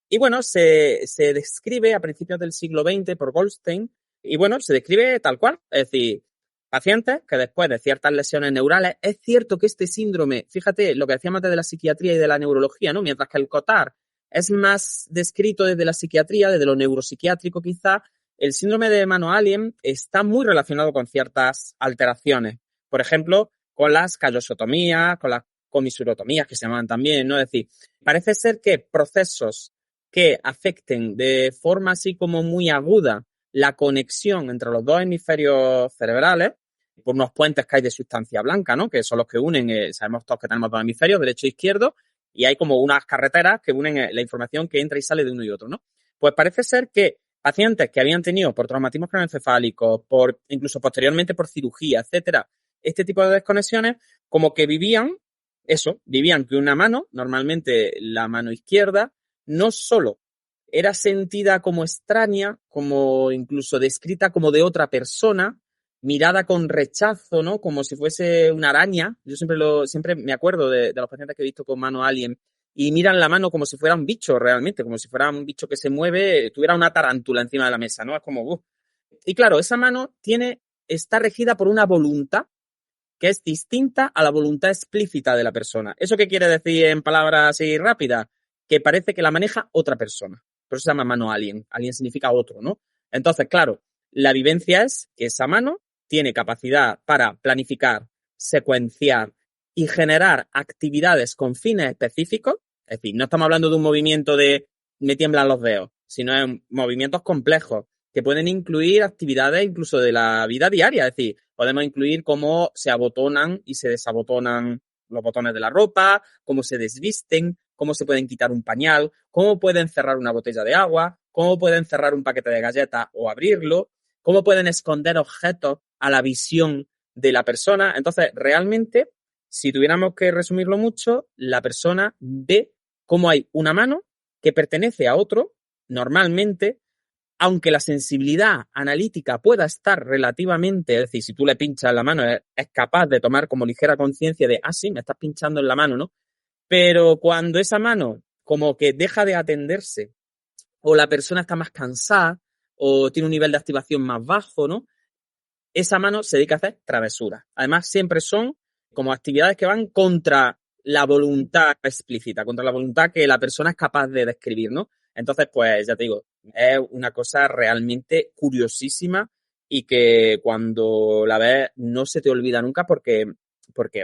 Y bueno, se describe a principios del siglo XX por Goldstein, y bueno, se describe tal cual, es decir, pacientes que después de ciertas lesiones neurales, es cierto que este síndrome, fíjate lo que decíamos de la psiquiatría y de la neurología, ¿no? Mientras que el COTAR es más descrito desde la psiquiatría, desde lo neuropsiquiátrico quizá, el síndrome de mano alien está muy relacionado con ciertas alteraciones. Por ejemplo, con las callosotomías, con las comisurotomías que se llaman también, ¿no? Es decir, parece ser que procesos que afecten de forma así como muy aguda la conexión entre los dos hemisferios cerebrales, por unos puentes que hay de sustancia blanca, ¿no? Que son los que unen, sabemos todos que tenemos dos hemisferios, derecho e izquierdo, y hay como unas carreteras que unen la información que entra y sale de uno y otro, ¿no? Pues parece ser que pacientes que habían tenido por traumatismos craneoencefálicos, incluso posteriormente por cirugía, etcétera, este tipo de desconexiones, como que vivían que una mano, normalmente la mano izquierda, no solo era sentida como extraña, como incluso descrita como de otra persona, mirada con rechazo, ¿no? Como si fuese una araña. Yo siempre me acuerdo de los pacientes que he visto con mano alien y miran la mano como si fuera un bicho realmente, como si fuera un bicho que se mueve, tuviera una tarántula encima de la mesa, ¿no? Es como, Y claro, esa mano está regida por una voluntad que es distinta a la voluntad explícita de la persona. ¿Eso qué quiere decir en palabras así rápidas? Que parece que la maneja otra persona. Por eso se llama mano alien. Alien significa otro, ¿no? Entonces, claro, la vivencia es que esa mano tiene capacidad para planificar, secuenciar y generar actividades con fines específicos. Es decir, no estamos hablando de un movimiento de me tiemblan los dedos, sino en movimientos complejos que pueden incluir actividades incluso de la vida diaria. Es decir, podemos incluir cómo se abotonan y se desabotonan los botones de la ropa, cómo se desvisten, cómo se pueden quitar un pañal, cómo pueden cerrar una botella de agua, cómo pueden cerrar un paquete de galletas o abrirlo, cómo pueden esconder objetos a la visión de la persona. Entonces, realmente, si tuviéramos que resumirlo mucho, la persona ve cómo hay una mano que pertenece a otro, normalmente, aunque la sensibilidad analítica pueda estar relativamente, es decir, si tú le pinchas la mano, es capaz de tomar como ligera conciencia de, sí, me estás pinchando en la mano, ¿no? Pero cuando esa mano como que deja de atenderse, o la persona está más cansada, o tiene un nivel de activación más bajo, ¿no? Esa mano se dedica a hacer travesuras. Además, siempre son como actividades que van contra la voluntad explícita, contra la voluntad que la persona es capaz de describir, ¿no? Entonces, pues, ya te digo, es una cosa realmente curiosísima y que cuando la ves no se te olvida nunca porque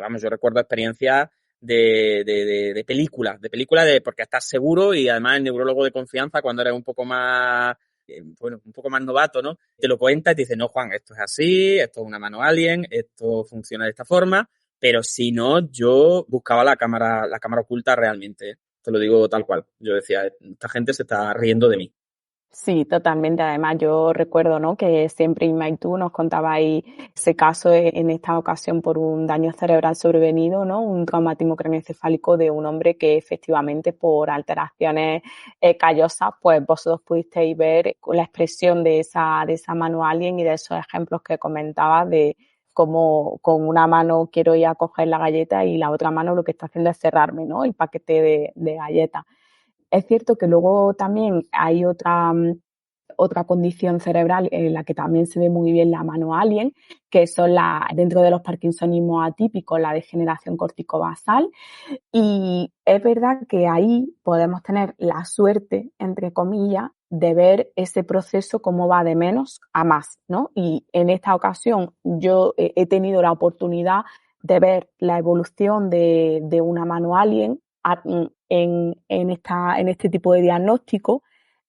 vamos, yo recuerdo experiencias de películas, porque estás seguro y además el neurólogo de confianza cuando eres un poco más un poco más novato, ¿no? Te lo cuenta y te dice, no, Juan, esto es así, esto es una mano alien, esto funciona de esta forma, pero si no, yo buscaba la cámara oculta realmente, ¿eh? Te lo digo tal cual. Yo decía, esta gente se está riendo de mí. Sí, totalmente. Además, yo recuerdo, ¿no?, que siempre Inma y tú nos contabais ese caso en esta ocasión por un daño cerebral sobrevenido, ¿no?, un traumatismo craneoencefálico de un hombre que efectivamente por alteraciones callosas, pues vosotros pudisteis ver la expresión de esa mano alien y de esos ejemplos que comentabas de cómo con una mano quiero ir a coger la galleta y la otra mano lo que está haciendo es cerrarme, ¿no?, el paquete de galletas. Es cierto que luego también hay otra condición cerebral en la que también se ve muy bien la mano alien, que son dentro de los parkinsonismos atípicos, la degeneración corticobasal. Y es verdad que ahí podemos tener la suerte, entre comillas, de ver ese proceso cómo va de menos a más, ¿no? Y en esta ocasión yo he tenido la oportunidad de ver la evolución de una mano alien en este tipo de diagnóstico.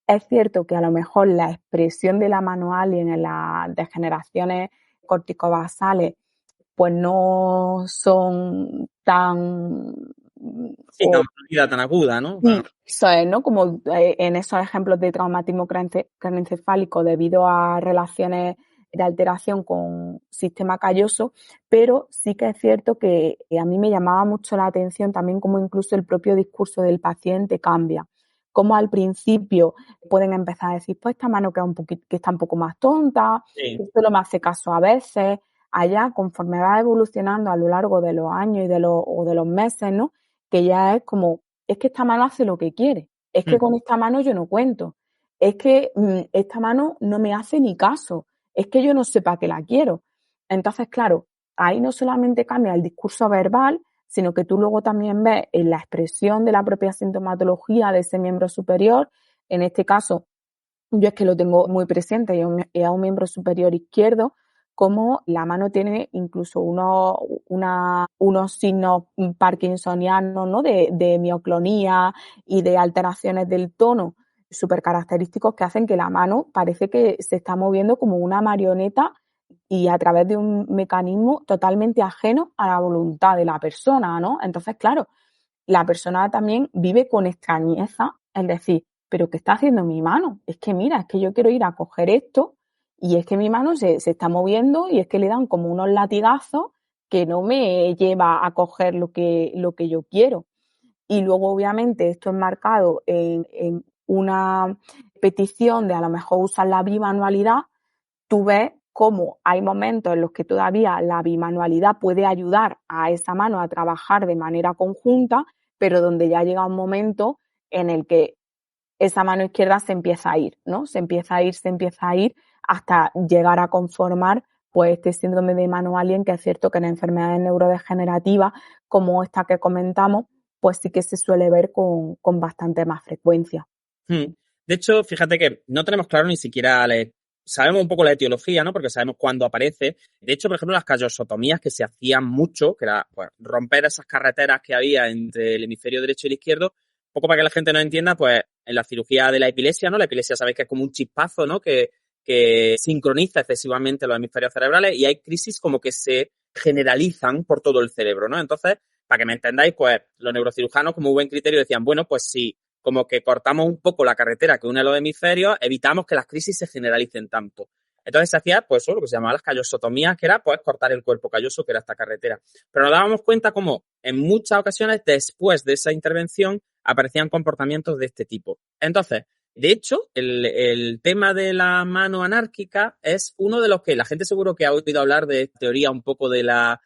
Es cierto que a lo mejor la expresión de la mano alien en las degeneraciones corticobasales pues no son tan Sí, no, una vida tan aguda, ¿no? eso es, ¿no? Como en esos ejemplos de traumatismo craneoencefálico debido a relaciones de alteración con sistema calloso, pero sí que es cierto que a mí me llamaba mucho la atención también cómo incluso el propio discurso del paciente cambia. Como al principio pueden empezar a decir, pues esta mano que está un poco más tonta, Sí. que solo me hace caso a veces. Allá, conforme va evolucionando a lo largo de los años y de los meses, ¿no?, que ya es como, es que esta mano hace lo que quiere, es que con esta mano yo no cuento, es que esta mano no me hace ni caso, es que yo no sé para qué la quiero. Entonces, claro, ahí no solamente cambia el discurso verbal, sino que tú luego también ves en la expresión de la propia sintomatología de ese miembro superior. En este caso, yo es que lo tengo muy presente y a un miembro superior izquierdo, como la mano tiene incluso unos signos parkinsonianos, ¿no?, de mioclonía y de alteraciones del tono súper característicos que hacen que la mano parece que se está moviendo como una marioneta y a través de un mecanismo totalmente ajeno a la voluntad de la persona, ¿no? Entonces, claro, la persona también vive con extrañeza, es decir, ¿pero qué está haciendo mi mano? Es que mira, es que yo quiero ir a coger esto y es que mi mano se está moviendo y es que le dan como unos latigazos que no me lleva a coger lo que yo quiero. Y luego, obviamente, esto es marcado en una petición de a lo mejor usar la bimanualidad. Tú ves cómo hay momentos en los que todavía la bimanualidad puede ayudar a esa mano a trabajar de manera conjunta, pero donde ya llega un momento en el que esa mano izquierda se empieza a ir, ¿no? Se empieza a ir hasta llegar a conformar pues este síndrome de mano alien, que es cierto que en enfermedades neurodegenerativas como esta que comentamos, pues sí que se suele ver con bastante más frecuencia. De hecho, fíjate que no tenemos claro ni siquiera, Ale, sabemos un poco la etiología, ¿no? Porque sabemos cuándo aparece. De hecho, por ejemplo, las callosotomías que se hacían mucho, que era pues, romper esas carreteras que había entre el hemisferio derecho y el izquierdo, un poco para que la gente no entienda, pues en la cirugía de la epilepsia, ¿no? La epilepsia sabéis que es como un chispazo, ¿no? Que sincroniza excesivamente los hemisferios cerebrales y hay crisis como que se generalizan por todo el cerebro, ¿no? Entonces, para que me entendáis, pues los neurocirujanos como buen criterio decían, bueno, pues si como que cortamos un poco la carretera que une los hemisferios, evitamos que las crisis se generalicen tanto. Entonces se hacía, pues eso, lo que se llamaba las callosotomías, que era, pues, cortar el cuerpo calloso, que era esta carretera. Pero nos dábamos cuenta como en muchas ocasiones, después de esa intervención, aparecían comportamientos de este tipo. Entonces, de hecho, el tema de la mano anárquica es uno de los que la gente seguro que ha oído hablar de teoría un poco de la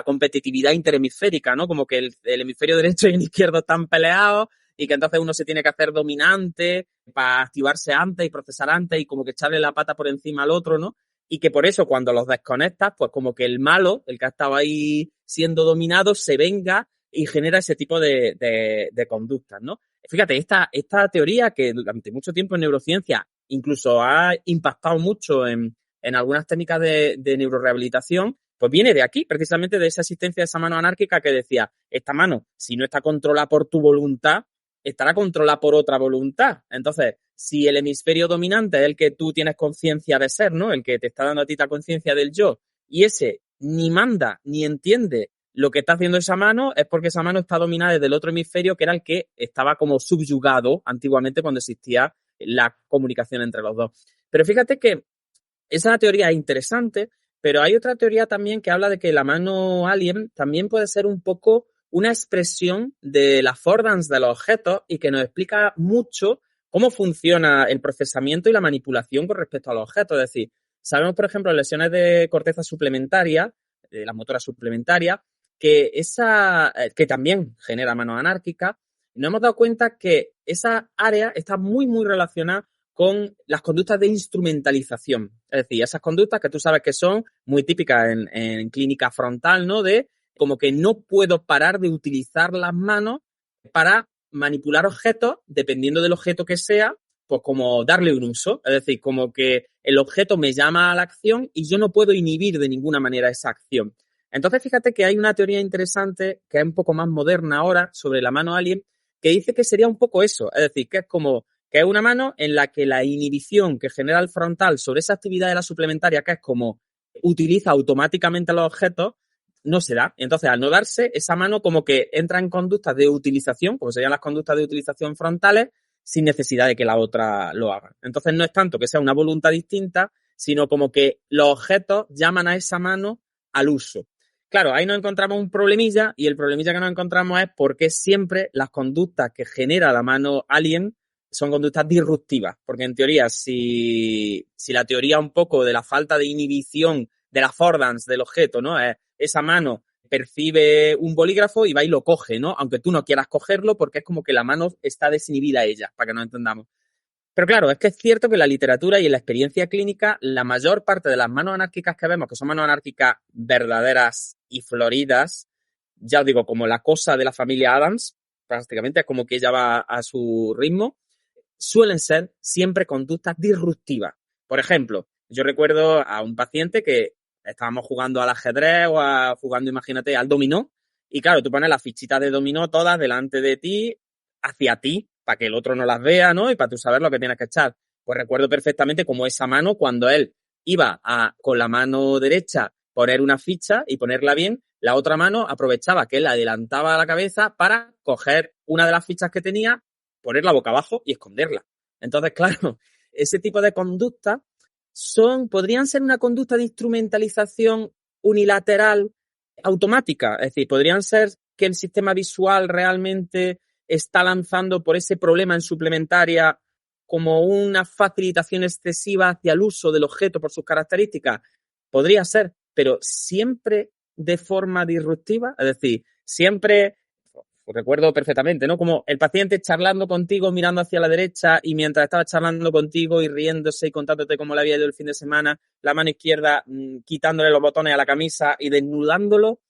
competitividad interhemisférica, ¿no? Como que el hemisferio derecho y el izquierdo están peleados y que entonces uno se tiene que hacer dominante para activarse antes y procesar antes y como que echarle la pata por encima al otro, ¿no? Y que por eso cuando los desconectas, pues como que el malo, el que ha estado ahí siendo dominado, se venga y genera ese tipo de conductas, ¿no? Fíjate, esta teoría que durante mucho tiempo en neurociencia incluso ha impactado mucho en algunas técnicas de neurorehabilitación, pues viene de aquí, precisamente de esa existencia de esa mano anárquica que decía, esta mano, si no está controlada por tu voluntad, estará controlada por otra voluntad. Entonces, si el hemisferio dominante es el que tú tienes conciencia de ser, ¿no? El que te está dando a ti la conciencia del yo, y ese ni manda ni entiende lo que está haciendo esa mano, es porque esa mano está dominada desde el otro hemisferio, que era el que estaba como subyugado antiguamente cuando existía la comunicación entre los dos. Pero fíjate que esa teoría es interesante, pero hay otra teoría también que habla de que la mano alien también puede ser un poco una expresión de la affordance de los objetos y que nos explica mucho cómo funciona el procesamiento y la manipulación con respecto a los objetos. Es decir, sabemos, por ejemplo, en lesiones de corteza suplementaria, de la motora suplementaria, que también genera mano anárquica, nos hemos dado cuenta que esa área está muy, muy relacionada con las conductas de instrumentalización. Es decir, esas conductas que tú sabes que son muy típicas en clínica frontal, ¿no? De como que no puedo parar de utilizar las manos para manipular objetos, dependiendo del objeto que sea, pues como darle un uso. Es decir, como que el objeto me llama a la acción y yo no puedo inhibir de ninguna manera esa acción. Entonces, fíjate que hay una teoría interesante que es un poco más moderna ahora sobre la mano alien que dice que sería un poco eso. Es decir, que es como que es una mano en la que la inhibición que genera el frontal sobre esa actividad de la suplementaria, que es como utiliza automáticamente los objetos, no se da. Entonces, al no darse, esa mano como que entra en conductas de utilización, como serían las conductas de utilización frontales, sin necesidad de que la otra lo haga. Entonces, no es tanto que sea una voluntad distinta, sino como que los objetos llaman a esa mano al uso. Claro, ahí nos encontramos un problemilla y el problemilla que nos encontramos es por qué siempre las conductas que genera la mano alien son conductas disruptivas. Porque en teoría, si la teoría un poco de la falta de inhibición de la affordance del objeto, ¿no? Es esa mano percibe un bolígrafo y va y lo coge, ¿no? Aunque tú no quieras cogerlo porque es como que la mano está desinhibida a ella, para que nos entendamos. Pero claro, es que es cierto que en la literatura y en la experiencia clínica, la mayor parte de las manos anárquicas que vemos, que son manos anárquicas verdaderas y floridas, ya os digo, como la cosa de la familia Adams, prácticamente es como que ella va a su ritmo, suelen ser siempre conductas disruptivas. Por ejemplo, yo recuerdo a un paciente que estábamos jugando al ajedrez o jugando, imagínate, al dominó, y claro, tú pones las fichitas de dominó todas delante de ti, hacia ti, para que el otro no las vea, ¿no? Y para tú saber lo que tienes que echar. Pues recuerdo perfectamente cómo esa mano, cuando él iba con la mano derecha poner una ficha y ponerla bien, la otra mano aprovechaba que él adelantaba la cabeza para coger una de las fichas que tenía, ponerla boca abajo y esconderla. Entonces, claro, ese tipo de conductas podrían ser una conducta de instrumentalización unilateral automática. Es decir, podrían ser que el sistema visual realmente está lanzando por ese problema en suplementaria como una facilitación excesiva hacia el uso del objeto por sus características. Podría ser, pero siempre de forma disruptiva. Es decir, siempre, recuerdo perfectamente, ¿no? Como el paciente charlando contigo, mirando hacia la derecha y mientras estaba charlando contigo y riéndose y contándote cómo le había ido el fin de semana, la mano izquierda quitándole los botones a la camisa y desnudándolo.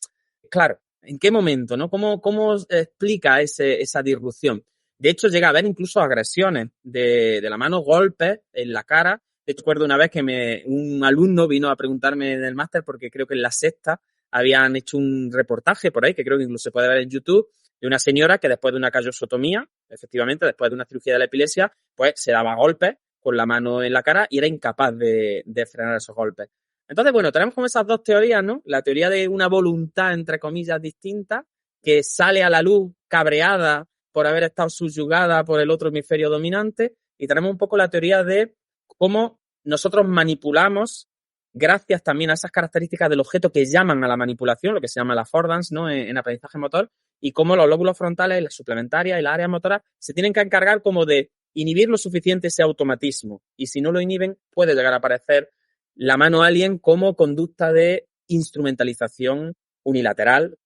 Claro, ¿en qué momento, no? ¿Cómo explica esa disrupción? De hecho, llega a haber incluso agresiones de la mano, golpes en la cara, De hecho, recuerdo una vez que un alumno vino a preguntarme en el máster, porque creo que en la sexta habían hecho un reportaje por ahí, que creo que incluso se puede ver en YouTube, de una señora que después de una callosotomía, efectivamente, después de una cirugía de la epilepsia, pues se daba golpes con la mano en la cara y era incapaz de frenar esos golpes. Entonces, bueno, tenemos como esas dos teorías, ¿no? La teoría de una voluntad, entre comillas, distinta, que sale a la luz cabreada por haber estado subyugada por el otro hemisferio dominante, y tenemos un poco la teoría de cómo nosotros manipulamos gracias también a esas características del objeto que llaman a la manipulación, lo que se llama la affordance, ¿no? En aprendizaje motor, y cómo los lóbulos frontales, las suplementarias y las áreas motoras se tienen que encargar como de inhibir lo suficiente ese automatismo. Y si no lo inhiben, puede llegar a aparecer la mano alien como conducta de instrumentalización unilateral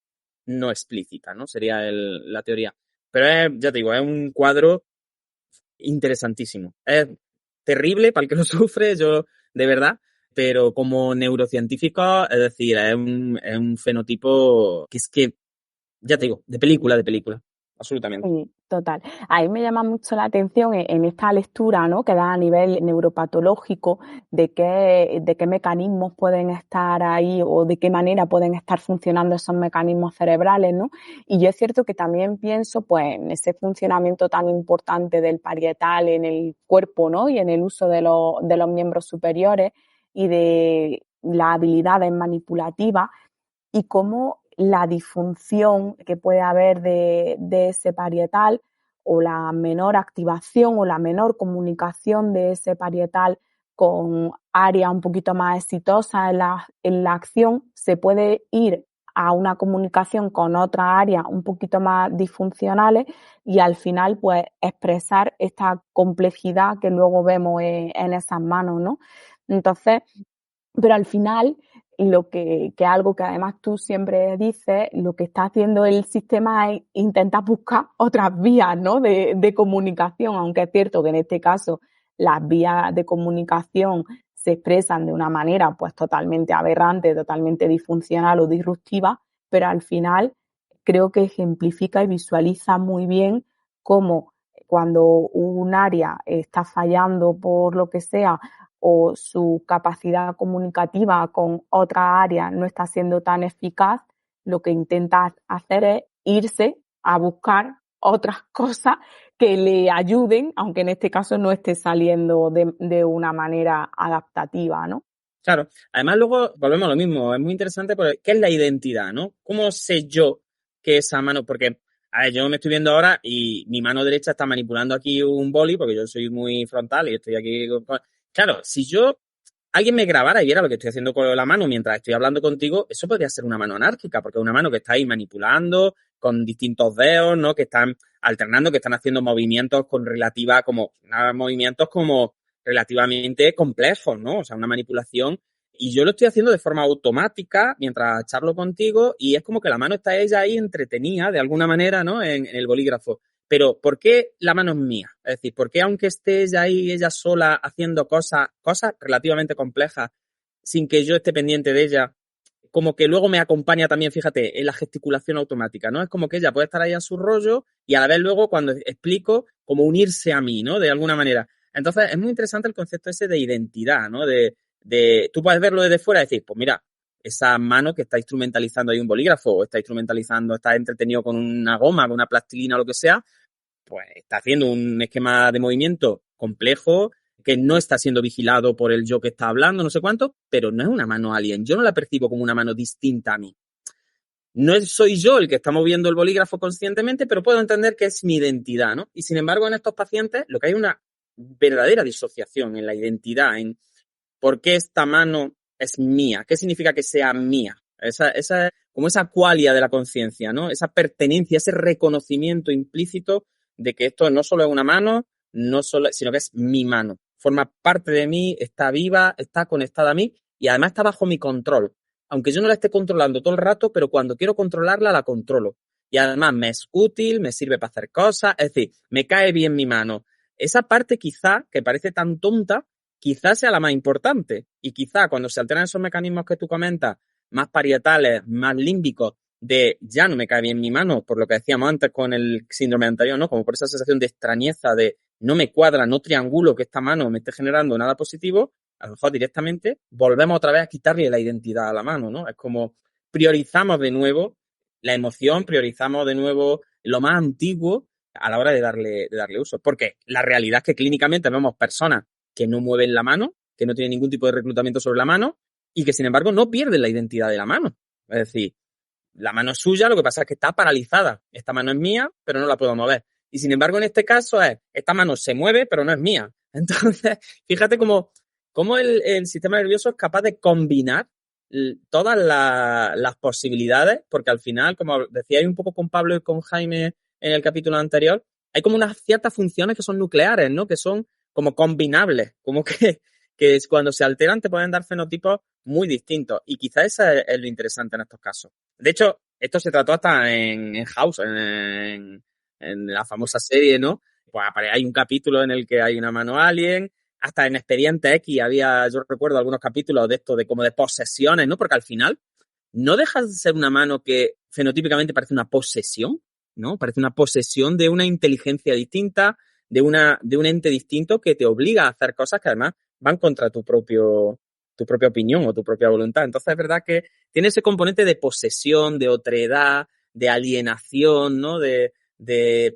no explícita, ¿no? Sería la teoría. Pero ya te digo, es un cuadro interesantísimo. Es terrible para el que lo sufre, yo, de verdad, pero como neurocientífico, es decir, es un fenotipo que, ya te digo, de película, absolutamente. Sí, total. A mí me llama mucho la atención en esta lectura, ¿no?, que da a nivel neuropatológico de qué mecanismos pueden estar ahí o de qué manera pueden estar funcionando esos mecanismos cerebrales, ¿no? Y yo es cierto que también pienso, pues, en ese funcionamiento tan importante del parietal en el cuerpo, ¿no?, y en el uso de los miembros superiores y de las habilidades manipulativas, y cómo la disfunción que puede haber de ese parietal, o la menor activación o la menor comunicación de ese parietal con áreas un poquito más exitosas en la acción, se puede ir a una comunicación con otras áreas un poquito más disfuncionales y al final pues expresar esta complejidad que luego vemos en esas manos, ¿no? Entonces, pero al final, lo que algo que además tú siempre dices, lo que está haciendo el sistema es intentar buscar otras vías, ¿no?, de comunicación, aunque es cierto que en este caso las vías de comunicación se expresan de una manera pues totalmente aberrante, totalmente disfuncional o disruptiva, pero al final creo que ejemplifica y visualiza muy bien cómo cuando un área está fallando por lo que sea, o su capacidad comunicativa con otra área no está siendo tan eficaz, lo que intenta hacer es irse a buscar otras cosas que le ayuden, aunque en este caso no esté saliendo de una manera adaptativa, ¿no? Claro. Además, luego volvemos a lo mismo. Es muy interesante porque ¿qué es la identidad, no? ¿Cómo sé yo que esa mano? Porque, a ver, yo me estoy viendo ahora y mi mano derecha está manipulando aquí un boli, porque yo soy muy frontal y estoy aquí Claro, si alguien me grabara y viera lo que estoy haciendo con la mano mientras estoy hablando contigo, eso podría ser una mano anárquica, porque es una mano que está ahí manipulando con distintos dedos, ¿no? Que están alternando, que están haciendo movimientos movimientos como relativamente complejos, ¿no? O sea, una manipulación. Y yo lo estoy haciendo de forma automática mientras charlo contigo y es como que la mano está ella ahí entretenida de alguna manera, ¿no? En el bolígrafo. Pero ¿por qué la mano es mía? Es decir, ¿por qué aunque esté ella ahí, ella sola, haciendo cosas relativamente complejas, sin que yo esté pendiente de ella, como que luego me acompaña también, fíjate, en la gesticulación automática, ¿no? Es como que ella puede estar ahí en su rollo y a la vez luego cuando explico, como unirse a mí, ¿no? De alguna manera. Entonces, es muy interesante el concepto ese de identidad, ¿no? Tú puedes verlo desde fuera y decir, pues mira, esa mano que está instrumentalizando ahí un bolígrafo, o está entretenido con una goma, con una plastilina o lo que sea, pues está haciendo un esquema de movimiento complejo que no está siendo vigilado por el yo que está hablando, no sé cuánto, pero no es una mano alien. Yo no la percibo como una mano distinta a mí. No soy yo el que está moviendo el bolígrafo conscientemente, pero puedo entender que es mi identidad, ¿no? Y sin embargo, en estos pacientes, lo que hay una verdadera disociación en la identidad, en por qué esta mano es mía, qué significa que sea mía. Como esa cualia de la conciencia, ¿no? Esa pertenencia, ese reconocimiento implícito de que esto no solo es una mano, sino que es mi mano. Forma parte de mí, está viva, está conectada a mí y además está bajo mi control. Aunque yo no la esté controlando todo el rato, pero cuando quiero controlarla, la controlo. Y además me es útil, me sirve para hacer cosas, es decir, me cae bien mi mano. Esa parte quizá, que parece tan tonta, quizás sea la más importante. Y quizá cuando se alteran esos mecanismos que tú comentas, más parietales, más límbicos, de ya no me cae bien mi mano, por lo que decíamos antes con el síndrome anterior, ¿no? Como por esa sensación de extrañeza, de no me cuadra, no triangulo que esta mano me esté generando nada positivo, a lo mejor directamente volvemos otra vez a quitarle la identidad a la mano, ¿no? Es como priorizamos de nuevo la emoción, priorizamos de nuevo lo más antiguo a la hora de darle uso. Porque la realidad es que clínicamente vemos personas que no mueven la mano, que no tienen ningún tipo de reclutamiento sobre la mano y que, sin embargo, no pierden la identidad de la mano. Es decir, la mano es suya, lo que pasa es que está paralizada. Esta mano es mía, pero no la puedo mover. Y sin embargo, en este caso esta mano se mueve, pero no es mía. Entonces, fíjate cómo el sistema nervioso es capaz de combinar todas las posibilidades, porque al final, como decía un poco con Pablo y con Jaime en el capítulo anterior, hay como unas ciertas funciones que son nucleares, ¿no? Que son como combinables, como que cuando se alteran te pueden dar fenotipos muy distintos. Y quizás eso es lo interesante en estos casos. De hecho, esto se trató hasta en House, en la famosa serie, ¿no? Pues hay un capítulo en el que hay una mano alien, hasta en Expediente X yo recuerdo algunos capítulos de esto, de como de posesiones, ¿no? Porque al final no deja de ser una mano que fenotípicamente parece una posesión, ¿no? Parece una posesión de una inteligencia distinta, de un ente distinto que te obliga a hacer cosas que además van contra tu propia opinión o tu propia voluntad. Entonces es verdad que tiene ese componente de posesión, de otredad, de alienación, ¿no? De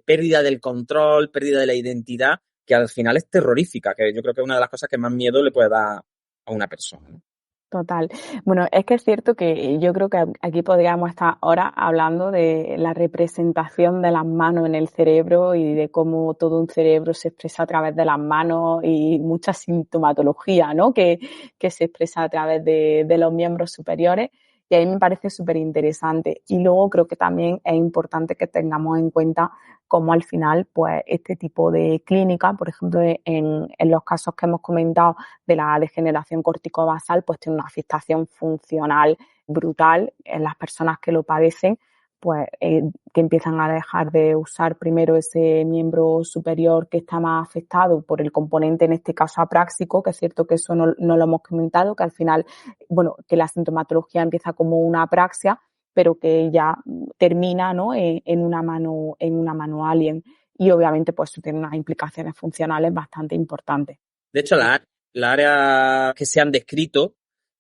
pérdida del control, pérdida de la identidad, que al final es terrorífica, que yo creo que es una de las cosas que más miedo le puede dar a una persona, ¿no? Total. Bueno, es que es cierto que yo creo que aquí podríamos estar ahora hablando de la representación de las manos en el cerebro y de cómo todo un cerebro se expresa a través de las manos y mucha sintomatología, ¿no? Que se expresa a través de los miembros superiores. Y ahí me parece súper interesante. Y luego creo que también es importante que tengamos en cuenta cómo al final, pues, este tipo de clínica, por ejemplo, en los casos que hemos comentado de la degeneración corticobasal, pues tiene una afectación funcional brutal en las personas que lo padecen, pues que empiezan a dejar de usar primero ese miembro superior que está más afectado por el componente, en este caso apráxico, que es cierto que eso no lo hemos comentado, que al final, bueno, que la sintomatología empieza como una apraxia, pero que ya termina, ¿no? en una mano alien. Y obviamente pues eso tiene unas implicaciones funcionales bastante importantes. De hecho, las áreas que se han descrito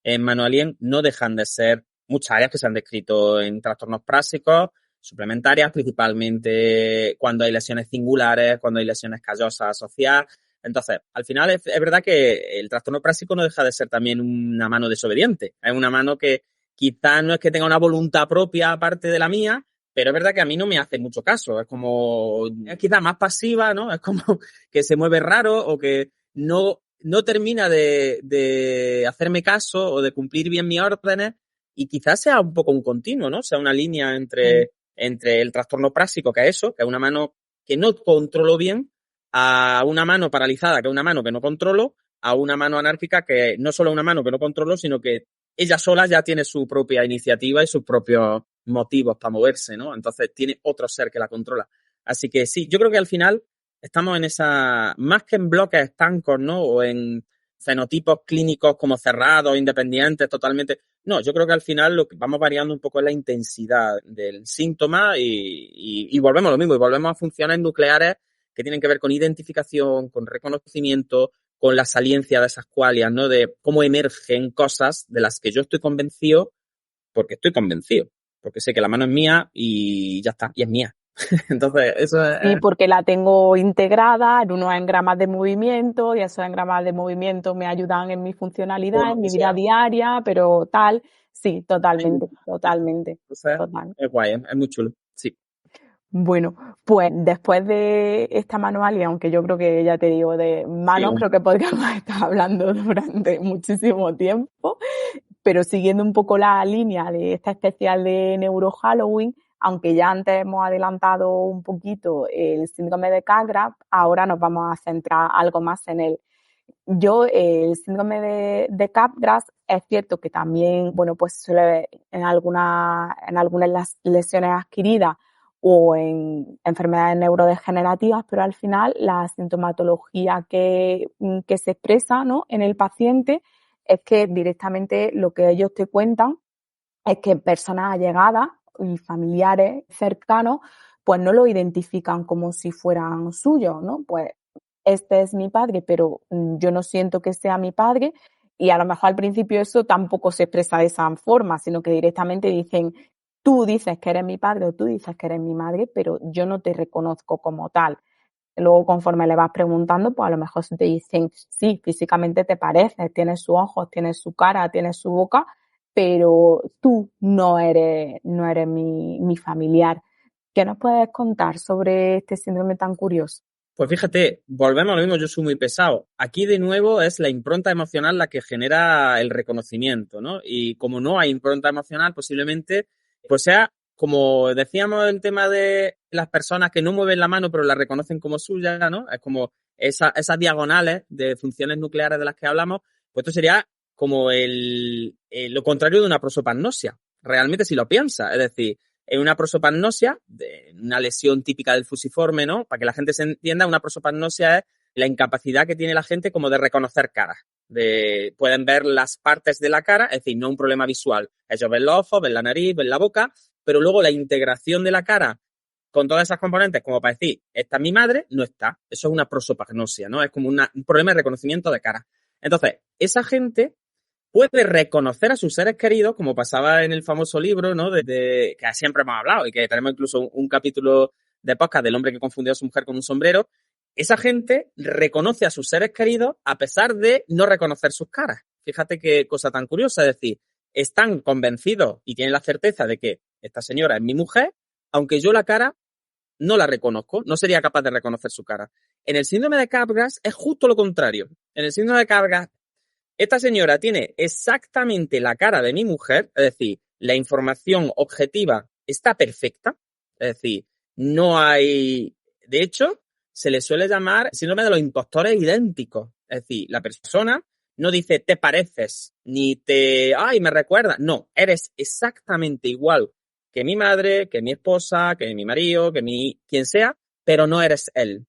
en Mano Alien no dejan de ser muchas áreas que se han descrito en trastornos prásicos, suplementarias, principalmente cuando hay lesiones cingulares, cuando hay lesiones callosas asociadas. Entonces, al final es verdad que el trastorno prásico no deja de ser también una mano desobediente. Es una mano que quizás no es que tenga una voluntad propia aparte de la mía, pero es verdad que a mí no me hace mucho caso. Es como, es quizás más pasiva, ¿no? Es como que se mueve raro o que no termina de hacerme caso o de cumplir bien mis órdenes y quizás sea un poco un continuo, ¿no? Sea una línea entre el trastorno prásico, que es eso, que es una mano que no controlo bien, a una mano paralizada, que es una mano que no controlo, a una mano anárquica, que no solo es una mano que no controlo, sino que ella sola ya tiene su propia iniciativa y sus propios motivos para moverse, ¿no? Entonces tiene otro ser que la controla. Así que sí, yo creo que al final estamos en esa, más que en bloques estancos, ¿no? O en fenotipos clínicos como cerrados, independientes, totalmente. No, yo creo que al final lo que vamos variando un poco es la intensidad del síntoma y volvemos a lo mismo, y volvemos a funciones nucleares que tienen que ver con identificación, con reconocimiento, con la saliencia de esas cualias, ¿no? De cómo emergen cosas de las que yo estoy convencido porque sé que la mano es mía y ya está, y es mía. Entonces, eso Y es... porque la tengo integrada en unos engramas de movimiento y esos engramas de movimiento me ayudan en mi o funcionalidad, lo en que mi vida sea. diaria, pero tal, sí, Entonces, totalmente, totalmente, total. es guay, es muy chulo. Sí, Bueno, pues después de esta manual, y aunque yo creo que ya te digo, de sí, manos creo que podríamos estar hablando durante muchísimo tiempo, pero siguiendo un poco la línea de esta especial de Neuro Halloween, aunque ya antes hemos adelantado un poquito el síndrome de Capgras, ahora nos vamos a centrar algo más en él. El síndrome de Capgras es cierto que también, bueno, pues suele ver en algunas lesiones adquiridas o en enfermedades neurodegenerativas, pero al final la sintomatología que se expresa, ¿no? en el paciente es que directamente lo que ellos te cuentan es que personas allegadas y familiares cercanos pues no lo identifican como si fueran suyos, ¿no? Pues este es mi padre, pero yo no siento que sea mi padre. Y a lo mejor al principio eso tampoco se expresa de esa forma, sino que directamente dicen, tú dices que eres mi padre o tú dices que eres mi madre, pero yo no te reconozco como tal. Luego, conforme le vas preguntando, pues a lo mejor te dicen, sí, físicamente te pareces, tienes sus ojos, tienes su cara, tienes su boca, pero tú no eres mi familiar. ¿Qué nos puedes contar sobre este síndrome tan curioso? Pues fíjate, volvemos a lo mismo, yo soy muy pesado. Aquí de nuevo es la impronta emocional la que genera el reconocimiento, ¿no? Y como no hay impronta emocional, posiblemente pues sea, como decíamos el tema de las personas que no mueven la mano pero la reconocen como suya, ¿no? Es como esas diagonales de funciones nucleares de las que hablamos, pues esto sería como lo contrario de una prosopagnosia. Realmente si lo piensas, es decir, en una prosopagnosia, una lesión típica del fusiforme, ¿no? Para que la gente se entienda, una prosopagnosia es la incapacidad que tiene la gente como de reconocer caras. Pueden ver las partes de la cara, es decir, no un problema visual. Ellos ven los ojos, ven la nariz, ven la boca, pero luego la integración de la cara con todas esas componentes, como para decir, esta es mi madre, no está. Eso es una prosopagnosia, ¿no? Es como un problema de reconocimiento de cara. Entonces, esa gente puede reconocer a sus seres queridos, como pasaba en el famoso libro, ¿no? Que siempre hemos hablado y que tenemos incluso un capítulo de podcast del hombre que confundió a su mujer con un sombrero. Esa gente reconoce a sus seres queridos a pesar de no reconocer sus caras. Fíjate qué cosa tan curiosa, es decir, están convencidos y tienen la certeza de que esta señora es mi mujer, aunque yo la cara no la reconozco, no sería capaz de reconocer su cara. En el síndrome de Capgras es justo lo contrario. En el síndrome de Capgras esta señora tiene exactamente la cara de mi mujer, es decir, la información objetiva está perfecta, es decir, no hay... De hecho, se le suele llamar síndrome de los impostores idénticos, es decir, la persona no dice te pareces, ni ay, me recuerda, no, eres exactamente igual que mi madre, que mi esposa, que mi marido, quien sea, pero no eres él.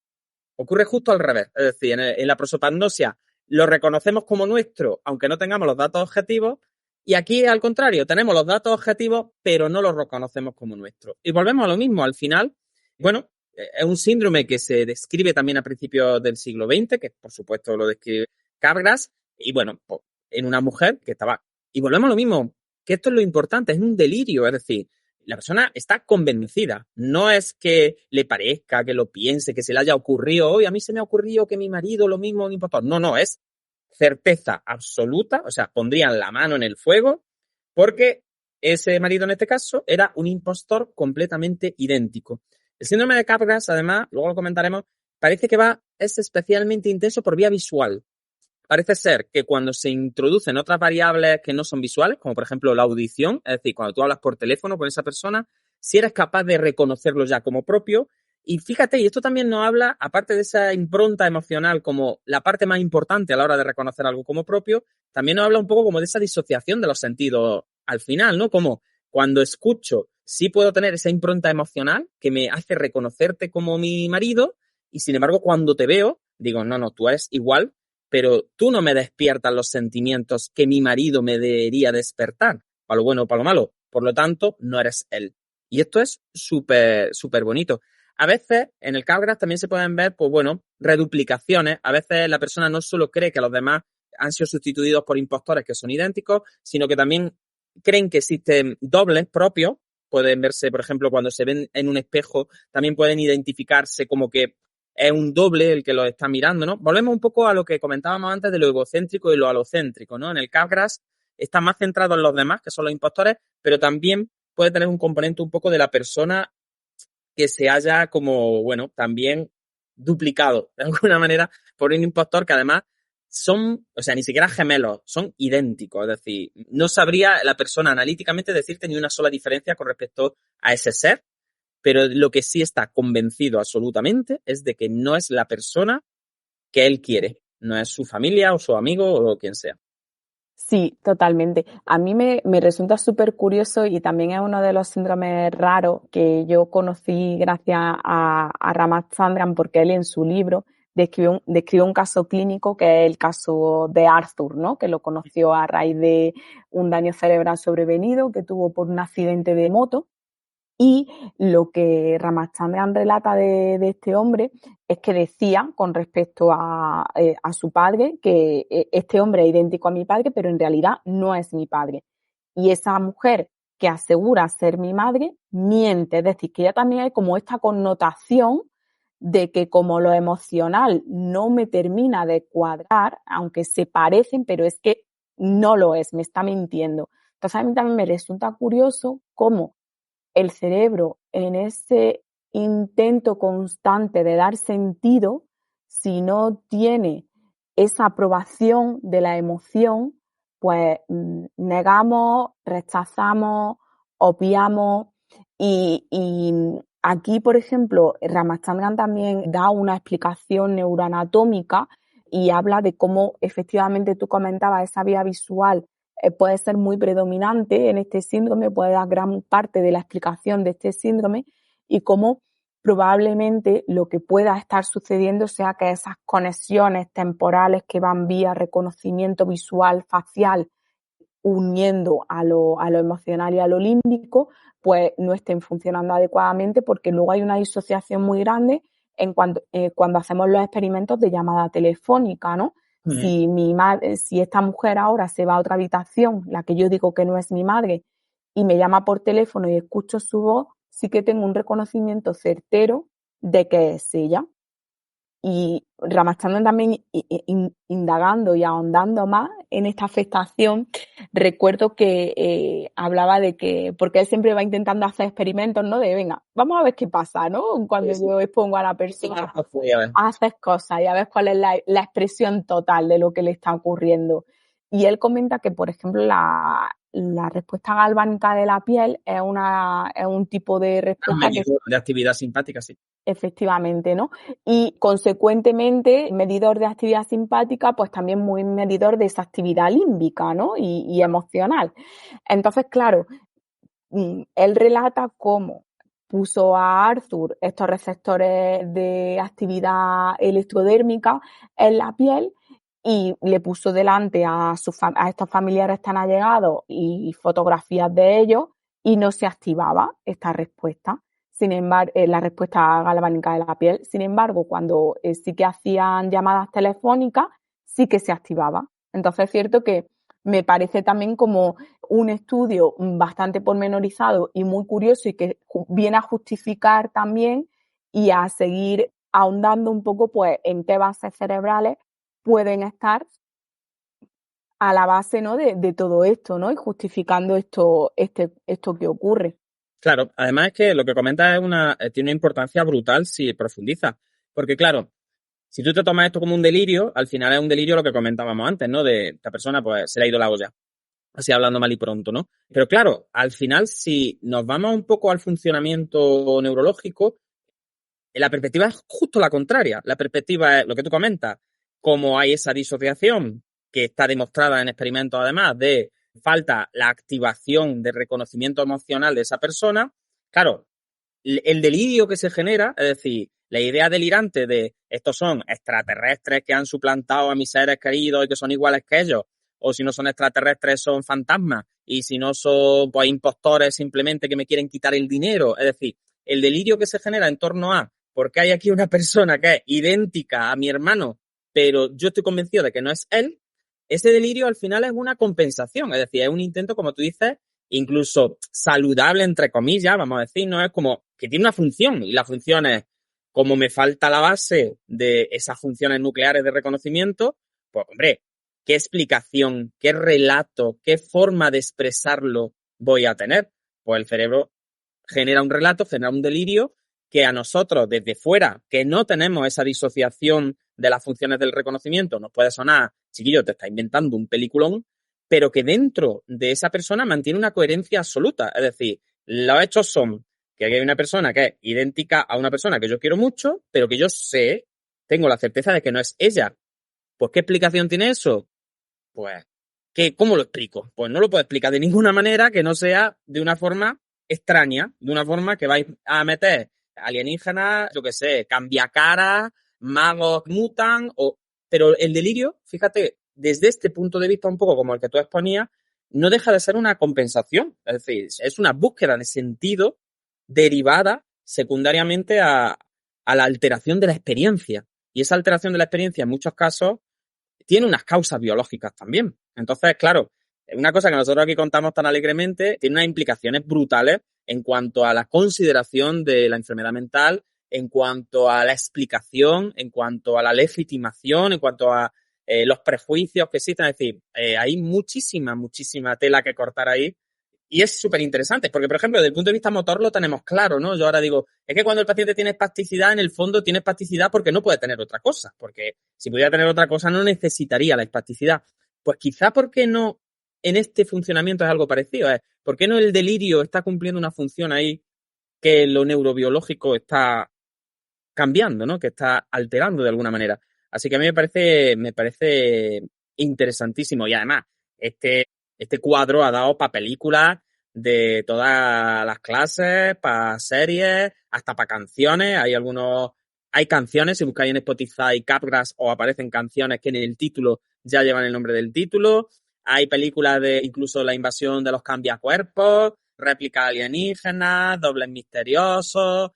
Ocurre justo al revés, es decir, en la prosopagnosia lo reconocemos como nuestro, aunque no tengamos los datos objetivos, y aquí al contrario, tenemos los datos objetivos, pero no los reconocemos como nuestros. Y volvemos a lo mismo, al final, bueno, es un síndrome que se describe también a principios del siglo XX, que por supuesto lo describe Capgras, y bueno, pues, en una mujer que estaba... Y volvemos a lo mismo, que esto es lo importante, es un delirio, es decir, la persona está convencida. No es que le parezca, que lo piense, que se le haya ocurrido, hoy a mí se me ha ocurrido que mi marido lo mismo es un impostor. No, es certeza absoluta, o sea, pondrían la mano en el fuego, porque ese marido en este caso era un impostor completamente idéntico. El síndrome de Capgras, además, luego lo comentaremos, parece que es especialmente intenso por vía visual. Parece ser que cuando se introducen otras variables que no son visuales, como por ejemplo la audición, es decir, cuando tú hablas por teléfono con esa persona, si eres capaz de reconocerlo ya como propio. Y fíjate, y esto también nos habla, aparte de esa impronta emocional como la parte más importante a la hora de reconocer algo como propio, también nos habla un poco como de esa disociación de los sentidos al final, ¿no? Como cuando escucho, sí puedo tener esa impronta emocional que me hace reconocerte como mi marido, y sin embargo cuando te veo, digo, no, tú eres igual, pero tú no me despiertas los sentimientos que mi marido me debería despertar, para lo bueno o para lo malo. Por lo tanto, no eres él. Y esto es súper, súper bonito. A veces, en el Capgras también se pueden ver, pues bueno, reduplicaciones. A veces la persona no solo cree que los demás han sido sustituidos por impostores que son idénticos, sino que también creen que existen dobles propios. Pueden verse, por ejemplo, cuando se ven en un espejo, también pueden identificarse como que es un doble el que lo está mirando, ¿no? Volvemos un poco a lo que comentábamos antes de lo egocéntrico y lo alocéntrico, ¿no? En el Capgras está más centrado en los demás, que son los impostores, pero también puede tener un componente un poco de la persona que se haya como, bueno, también duplicado de alguna manera por un impostor que además son, o sea, ni siquiera gemelos, son idénticos. Es decir, no sabría la persona analíticamente decirte ni una sola diferencia con respecto a ese ser, pero lo que sí está convencido absolutamente es de que no es la persona que él quiere, no es su familia o su amigo o quien sea. Sí, totalmente. A mí me resulta súper curioso y también es uno de los síndromes raros que yo conocí gracias a Ramachandran, porque él en su libro describió un caso clínico que es el caso de Arthur, ¿no? Que lo conoció a raíz de un daño cerebral sobrevenido que tuvo por un accidente de moto. Y lo que Ramachandran relata de este hombre es que decía con respecto a su padre que este hombre es idéntico a mi padre, pero en realidad no es mi padre. Y esa mujer que asegura ser mi madre miente, es decir, que ya también hay como esta connotación de que como lo emocional no me termina de cuadrar, aunque se parecen, pero es que no lo es, me está mintiendo. Entonces a mí también me resulta curioso cómo el cerebro en ese intento constante de dar sentido, si no tiene esa aprobación de la emoción, pues negamos, rechazamos, obviamos y aquí, por ejemplo, Ramachandran también da una explicación neuroanatómica y habla de cómo efectivamente tú comentabas esa vía visual puede ser muy predominante en este síndrome, puede dar gran parte de la explicación de este síndrome y cómo probablemente lo que pueda estar sucediendo sea que esas conexiones temporales que van vía reconocimiento visual facial uniendo a lo emocional y a lo límbico, pues no estén funcionando adecuadamente porque luego hay una disociación muy grande en cuando hacemos los experimentos de llamada telefónica, ¿no? Si si esta mujer ahora se va a otra habitación, la que yo digo que no es mi madre, y me llama por teléfono y escucho su voz, sí que tengo un reconocimiento certero de que es ella. Y Ramachandran también indagando y ahondando más en esta afectación, recuerdo que hablaba de que, porque él siempre va intentando hacer experimentos, ¿no? De venga, vamos a ver qué pasa, ¿no? Cuando yo expongo a la persona, haces cosas y a ver cuál es la expresión total de lo que le está ocurriendo. Y él comenta que, por ejemplo, la respuesta galvánica de la piel es un tipo de respuesta de actividad simpática, sí. Efectivamente, ¿no? Y consecuentemente, medidor de actividad simpática, pues también muy medidor de esa actividad límbica, ¿no? Y emocional. Entonces, claro, él relata cómo puso a Arthur estos receptores de actividad electrodérmica en la piel y le puso delante a estos familiares tan allegados y fotografías de ellos y no se activaba esta respuesta. Sin embargo, la respuesta galvánica de la piel. Sin embargo, cuando sí que hacían llamadas telefónicas, sí que se activaba. Entonces es cierto que me parece también como un estudio bastante pormenorizado y muy curioso y que viene a justificar también y a seguir ahondando un poco pues en qué bases cerebrales pueden estar a la base, ¿no? de todo esto, ¿no? Y justificando esto que ocurre. Claro, además es que lo que comentas tiene una importancia brutal si profundizas. Porque claro, si tú te tomas esto como un delirio, al final es un delirio lo que comentábamos antes, ¿no? De esta persona pues se le ha ido la olla. Así hablando mal y pronto, ¿no? Pero claro, al final si nos vamos un poco al funcionamiento neurológico, la perspectiva es justo la contraria. La perspectiva es lo que tú comentas, como hay esa disociación que está demostrada en experimentos además de falta la activación de reconocimiento emocional de esa persona. Claro, el delirio que se genera, es decir, la idea delirante de estos son extraterrestres que han suplantado a mis seres queridos y que son iguales que ellos, o si no son extraterrestres son fantasmas, y si no son pues impostores simplemente que me quieren quitar el dinero. Es decir, el delirio que se genera en torno a porque hay aquí una persona que es idéntica a mi hermano, pero yo estoy convencido de que no es él, ese delirio al final es una compensación, es decir, es un intento, como tú dices, incluso saludable, entre comillas, vamos a decir, no es como que tiene una función y la función es como me falta la base de esas funciones nucleares de reconocimiento, pues hombre, ¿qué explicación, qué relato, qué forma de expresarlo voy a tener? Pues el cerebro genera un relato, genera un delirio que a nosotros desde fuera, que no tenemos esa disociación de las funciones del reconocimiento, nos puede sonar, chiquillo, te está inventando un peliculón, pero que dentro de esa persona mantiene una coherencia absoluta. Es decir, los hechos son que hay una persona que es idéntica a una persona que yo quiero mucho, pero que yo sé, tengo la certeza de que no es ella. Pues, ¿qué explicación tiene eso? Pues, ¿cómo lo explico? Pues no lo puedo explicar de ninguna manera que no sea de una forma extraña, de una forma que vais a meter alienígenas, yo qué sé, cambiacaras, magos mutan, pero el delirio, fíjate, desde este punto de vista un poco como el que tú exponías, no deja de ser una compensación, es decir, es una búsqueda de sentido derivada secundariamente a la alteración de la experiencia. Y esa alteración de la experiencia en muchos casos tiene unas causas biológicas también. Entonces, claro, una cosa que nosotros aquí contamos tan alegremente tiene unas implicaciones brutales en cuanto a la consideración de la enfermedad mental, en cuanto a la explicación, en cuanto a la legitimación, en cuanto a los prejuicios que existen. Es decir, hay muchísima tela que cortar ahí. Y es súper interesante, porque, por ejemplo, desde el punto de vista motor lo tenemos claro, ¿no? Yo ahora digo, es que cuando el paciente tiene espasticidad, en el fondo tiene espasticidad porque no puede tener otra cosa, porque si pudiera tener otra cosa no necesitaría la espasticidad. Pues quizá porque no en este funcionamiento es algo parecido, ¿eh? ¿Por qué no el delirio está cumpliendo una función ahí que lo neurobiológico está cambiando, ¿no? Que está alterando de alguna manera. Así que a mí me parece interesantísimo. Y además, este cuadro ha dado para películas de todas las clases, para series, hasta para canciones. Hay canciones, si buscáis en Spotify Capgras os aparecen canciones que en el título ya llevan el nombre del título. Hay películas de incluso la invasión de los cambiacuerpos, réplicas alienígenas, dobles misteriosos,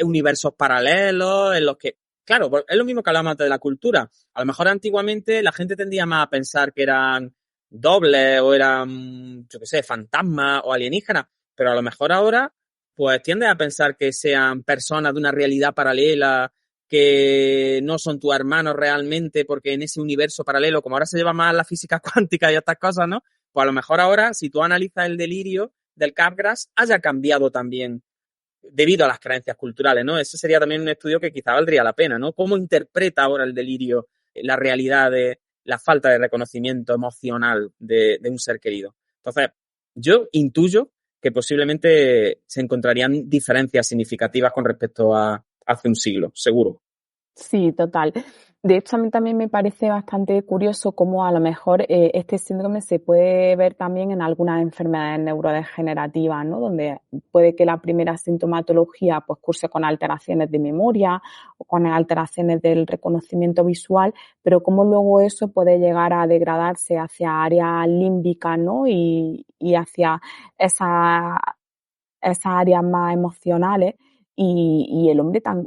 universos paralelos en los que, claro, es lo mismo que hablamos antes de la cultura. A lo mejor antiguamente la gente tendía más a pensar que eran dobles o eran, yo qué sé, fantasmas o alienígenas, pero a lo mejor ahora pues tiendes a pensar que sean personas de una realidad paralela que no son tus hermanos realmente porque en ese universo paralelo, como ahora se lleva más la física cuántica y estas cosas, ¿no? Pues a lo mejor ahora, si tú analizas el delirio del Capgras, haya cambiado también debido a las creencias culturales, ¿no? Ese sería también un estudio que quizá valdría la pena, ¿no? ¿Cómo interpreta ahora el delirio la realidad de la falta de reconocimiento emocional de un ser querido? Entonces, yo intuyo que posiblemente se encontrarían diferencias significativas con respecto a hace un siglo, seguro. Sí, total. De hecho, a mí también me parece bastante curioso cómo a lo mejor este síndrome se puede ver también en algunas enfermedades neurodegenerativas, ¿no? Donde puede que la primera sintomatología pues curse con alteraciones de memoria o con alteraciones del reconocimiento visual, pero cómo luego eso puede llegar a degradarse hacia áreas límbicas, ¿no? Y hacia esas áreas más emocionales y el hombre tan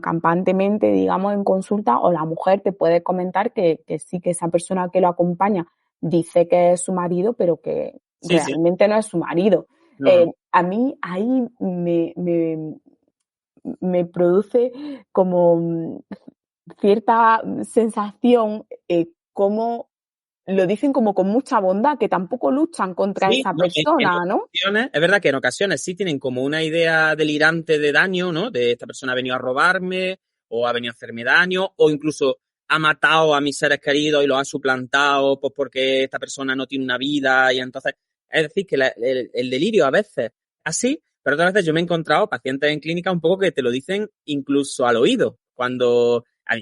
campantemente, digamos, en consulta, o la mujer te puede comentar que sí, que esa persona que lo acompaña dice que es su marido, pero que Sí, sí. realmente no es su marido. No, no. A mí ahí me produce como cierta sensación, como lo dicen como con mucha bondad, que tampoco luchan contra Sí, esa no, persona, ¿no? ocasiones, es verdad que en ocasiones sí tienen como una idea delirante de daño, ¿no? De esta persona ha venido a robarme, o ha venido a hacerme daño, o incluso ha matado a mis seres queridos y los ha suplantado, pues porque esta persona no tiene una vida, y entonces, es decir, que el delirio a veces así, pero otras veces yo me he encontrado pacientes en clínica un poco que te lo dicen incluso al oído.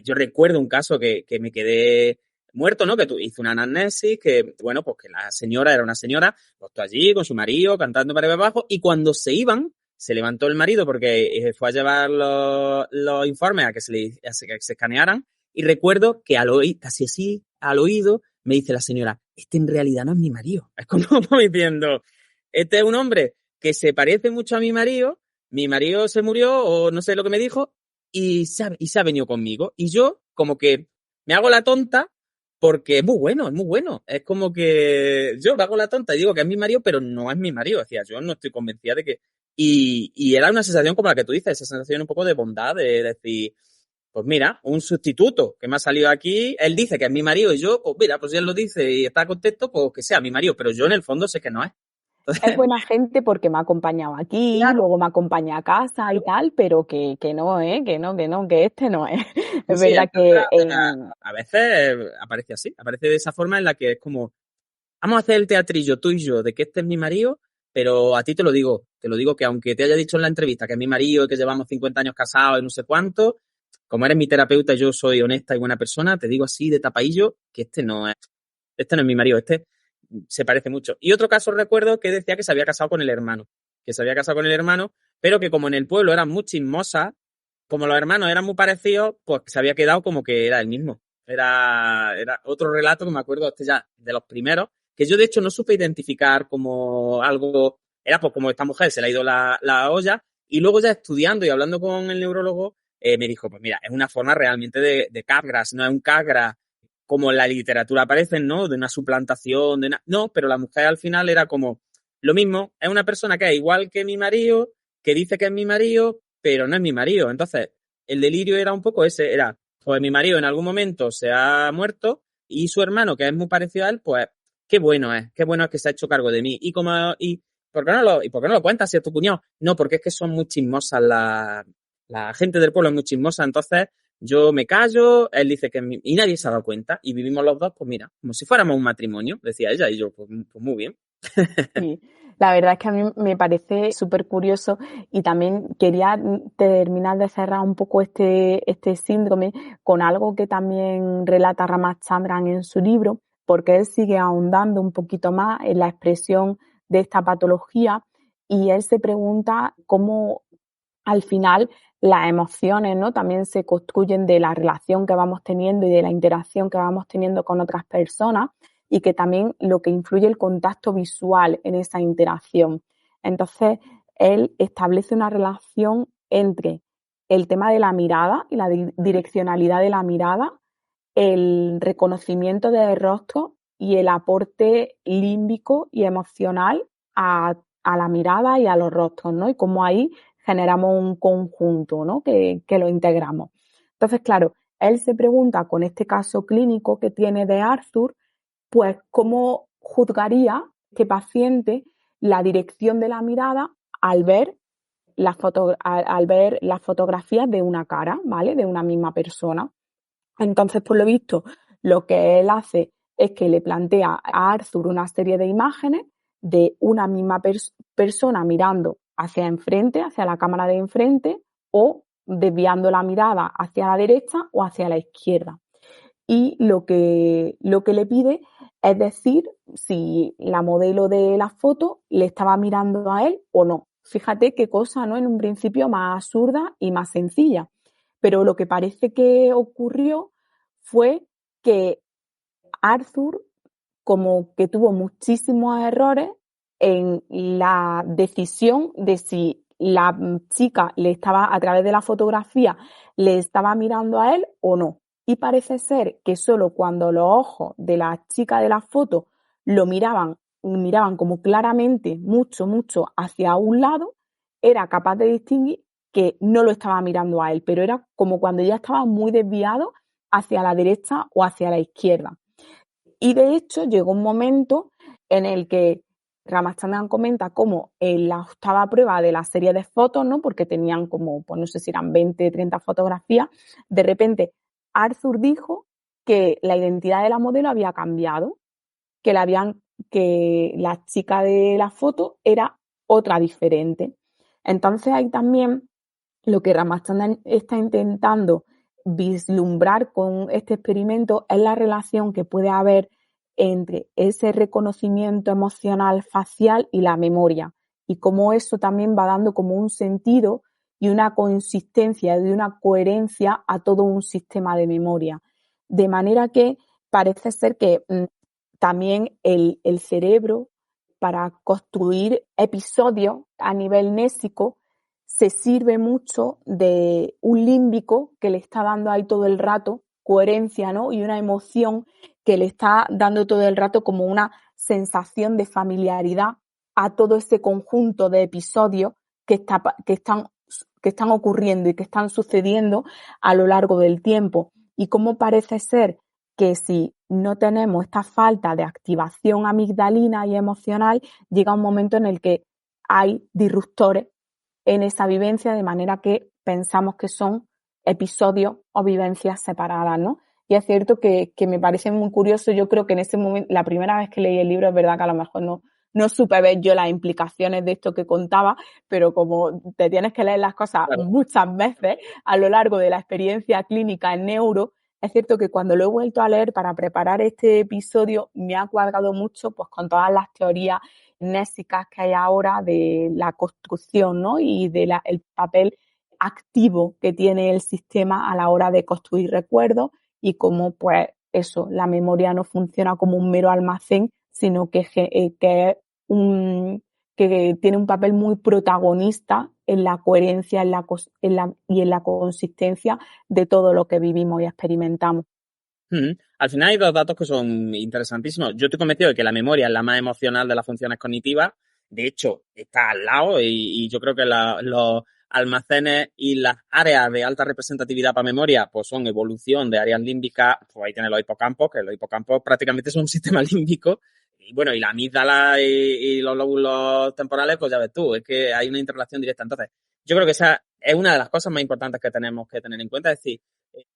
Yo recuerdo un caso que me quedé muerto, ¿no? Que hizo una anamnesis, que, bueno, pues que la señora era una señora, pues tú allí con su marido, cantando para arriba y abajo, y cuando se iban, se levantó el marido porque fue a llevar los informes a que que se escanearan, y recuerdo que casi así, al oído, me dice la señora, este en realidad no es mi marido. Es como diciendo, este es un hombre que se parece mucho a mi marido se murió, o no sé lo que me dijo, y se ha venido conmigo. Y yo, como que me hago la tonta, porque es muy bueno, es muy bueno. Es como que yo me hago la tonta y digo que es mi marido, pero no es mi marido. Decía, yo no estoy convencida de que... Y era una sensación como la que tú dices, esa sensación un poco de bondad, de decir, pues mira, un sustituto que me ha salido aquí, él dice que es mi marido y yo, pues mira, pues si él lo dice y está contento, pues que sea mi marido, pero yo en el fondo sé que no es. Es Entonces, buena gente porque me ha acompañado aquí, claro, luego me acompaña a casa y tal, pero que no, que este no es. sí, Es sí, verdad que a veces aparece así, aparece de esa forma en la que es como, vamos a hacer el teatrillo tú y yo de que este es mi marido, pero a ti te lo digo que aunque te haya dicho en la entrevista que es mi marido y que llevamos 50 años casados y no sé cuánto, como eres mi terapeuta y yo soy honesta y buena persona, te digo así de tapadillo que este no es mi marido, este se parece mucho. Y otro caso recuerdo que decía que se había casado con el hermano, pero que como en el pueblo eran muy chismosas, como los hermanos eran muy parecidos, pues se había quedado como que era el mismo. Era otro relato que me acuerdo ya de los primeros, que yo de hecho no supe identificar como algo, era pues como esta mujer se le ha ido la olla, Y luego ya estudiando y hablando con el neurólogo, me dijo, pues mira, es una forma realmente de Capgras, no es un Capgras como en la literatura aparecen, ¿no? De una suplantación, no, pero la mujer al final era como lo mismo, es una persona que es igual que mi marido, que dice que es mi marido, pero no es mi marido. Entonces, el delirio era un poco ese, era, pues mi marido en algún momento se ha muerto y su hermano, que es muy parecido a él, pues qué bueno es que se ha hecho cargo de mí. ¿Por qué no lo cuentas si es tu cuñado? No, porque es que son muy chismosas la gente del pueblo es muy chismosa, entonces yo me callo, él dice que y nadie se ha dado cuenta y vivimos los dos, pues mira, como si fuéramos un matrimonio, decía ella, y yo, pues muy bien. Sí, la verdad es que a mí me parece súper curioso y también quería terminar de cerrar un poco este síndrome con algo que también relata Ramachandran en su libro, porque él sigue ahondando un poquito más en la expresión de esta patología y él se pregunta cómo al final las emociones, ¿no? También se construyen de la relación que vamos teniendo y de la interacción que vamos teniendo con otras personas y que también lo que influye el contacto visual en esa interacción. Entonces, él establece una relación entre el tema de la mirada y la direccionalidad de la mirada, el reconocimiento del rostro y el aporte límbico y emocional a la mirada y a los rostros, ¿no? Y cómo ahí generamos un conjunto, ¿no? Que lo integramos. Entonces, claro, él se pregunta con este caso clínico que tiene de Arthur, pues cómo juzgaría este paciente la dirección de la mirada al ver al ver las fotografías de una cara, ¿vale? De una misma persona. Entonces, por lo visto, lo que él hace es que le plantea a Arthur una serie de imágenes de una misma persona mirando hacia enfrente, hacia la cámara de enfrente, o desviando la mirada hacia la derecha o hacia la izquierda. Y lo que le pide es decir si la modelo de la foto le estaba mirando a él o no. Fíjate qué cosa, ¿no? En un principio más absurda y más sencilla. Pero lo que parece que ocurrió fue que Arthur como que tuvo muchísimos errores en la decisión de si la chica le estaba, a través de la fotografía, le estaba mirando a él o no. Y parece ser que solo cuando los ojos de la chica de la foto lo miraban como claramente mucho hacia un lado, era capaz de distinguir que no lo estaba mirando a él, pero era como cuando ya estaba muy desviado hacia la derecha o hacia la izquierda. Y de hecho llegó un momento en el que Ramachandran comenta cómo en la octava prueba de la serie de fotos, ¿no? Porque tenían como, pues no sé si eran 20, 30 fotografías, de repente Arthur dijo que la identidad de la modelo había cambiado, que que la chica de la foto era otra diferente. Entonces ahí también lo que Ramachandran está intentando vislumbrar con este experimento es la relación que puede haber entre ese reconocimiento emocional facial y la memoria, y cómo eso también va dando como un sentido y una consistencia y una coherencia a todo un sistema de memoria. De manera que parece ser que también el cerebro, para construir episodios a nivel nésico, se sirve mucho de un límbico que le está dando ahí todo el rato coherencia, ¿no? Y una emoción que le está dando todo el rato como una sensación de familiaridad a todo ese conjunto de episodios que están ocurriendo y que están sucediendo a lo largo del tiempo. Y cómo parece ser que si no tenemos esta falta de activación amigdalina y emocional, llega un momento en el que hay disruptores en esa vivencia, de manera que pensamos que son episodios o vivencias separadas, ¿no? Y es cierto que me parece muy curioso. Yo creo que en ese momento, la primera vez que leí el libro, es verdad que a lo mejor no supe ver yo las implicaciones de esto que contaba, pero como te tienes que leer las cosas muchas veces a lo largo de la experiencia clínica en neuro, es cierto que cuando lo he vuelto a leer para preparar este episodio me ha cuadrado mucho pues con todas las teorías nésicas que hay ahora de la construcción, ¿no? Y de el papel activo que tiene el sistema a la hora de construir recuerdos y cómo pues eso, la memoria no funciona como un mero almacén, sino que tiene un papel muy protagonista en la coherencia y en la consistencia de todo lo que vivimos y experimentamos. Al final hay dos datos que son interesantísimos. Yo estoy convencido de que la memoria es la más emocional de las funciones cognitivas. De hecho, está al lado y yo creo que los almacenes y las áreas de alta representatividad para memoria pues son evolución de áreas límbicas. Pues ahí tienen los hipocampos, que los hipocampos prácticamente son un sistema límbico. Y bueno, y la amígdala y los lóbulos temporales, pues ya ves tú, es que hay una interrelación directa. Entonces, yo creo que esa es una de las cosas más importantes que tenemos que tener en cuenta. Es decir,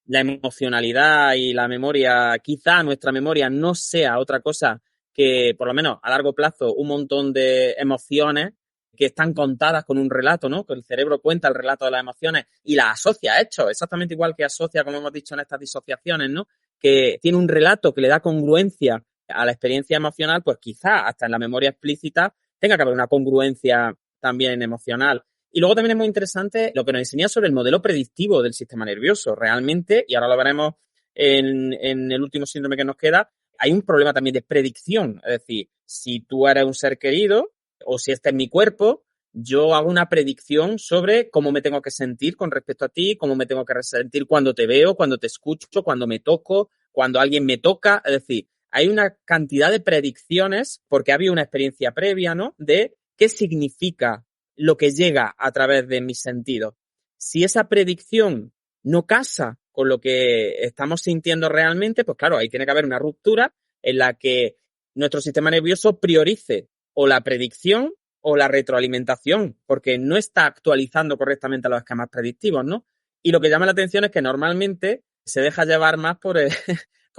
la emocionalidad y la memoria, quizá nuestra memoria no sea otra cosa que, por lo menos a largo plazo, un montón de emociones que están contadas con un relato, ¿no? Que el cerebro cuenta el relato de las emociones y las asocia a hechos, exactamente igual que asocia, como hemos dicho en estas disociaciones, ¿no? Que tiene un relato que le da congruencia a la experiencia emocional, pues quizá hasta en la memoria explícita tenga que haber una congruencia también emocional. Y luego también es muy interesante lo que nos enseña sobre el modelo predictivo del sistema nervioso. Realmente, y ahora lo veremos en el último síndrome que nos queda, hay un problema también de predicción. Es decir, si tú eres un ser querido o si este es mi cuerpo, yo hago una predicción sobre cómo me tengo que sentir con respecto a ti, cómo me tengo que sentir cuando te veo, cuando te escucho, cuando me toco, cuando alguien me toca. Es decir, hay una cantidad de predicciones porque había una experiencia previa, ¿no? De qué significa lo que llega a través de mis sentidos. Si esa predicción no casa con lo que estamos sintiendo realmente, pues claro, ahí tiene que haber una ruptura en la que nuestro sistema nervioso priorice o la predicción o la retroalimentación, porque no está actualizando correctamente los esquemas predictivos, ¿no? Y lo que llama la atención es que normalmente se deja llevar más por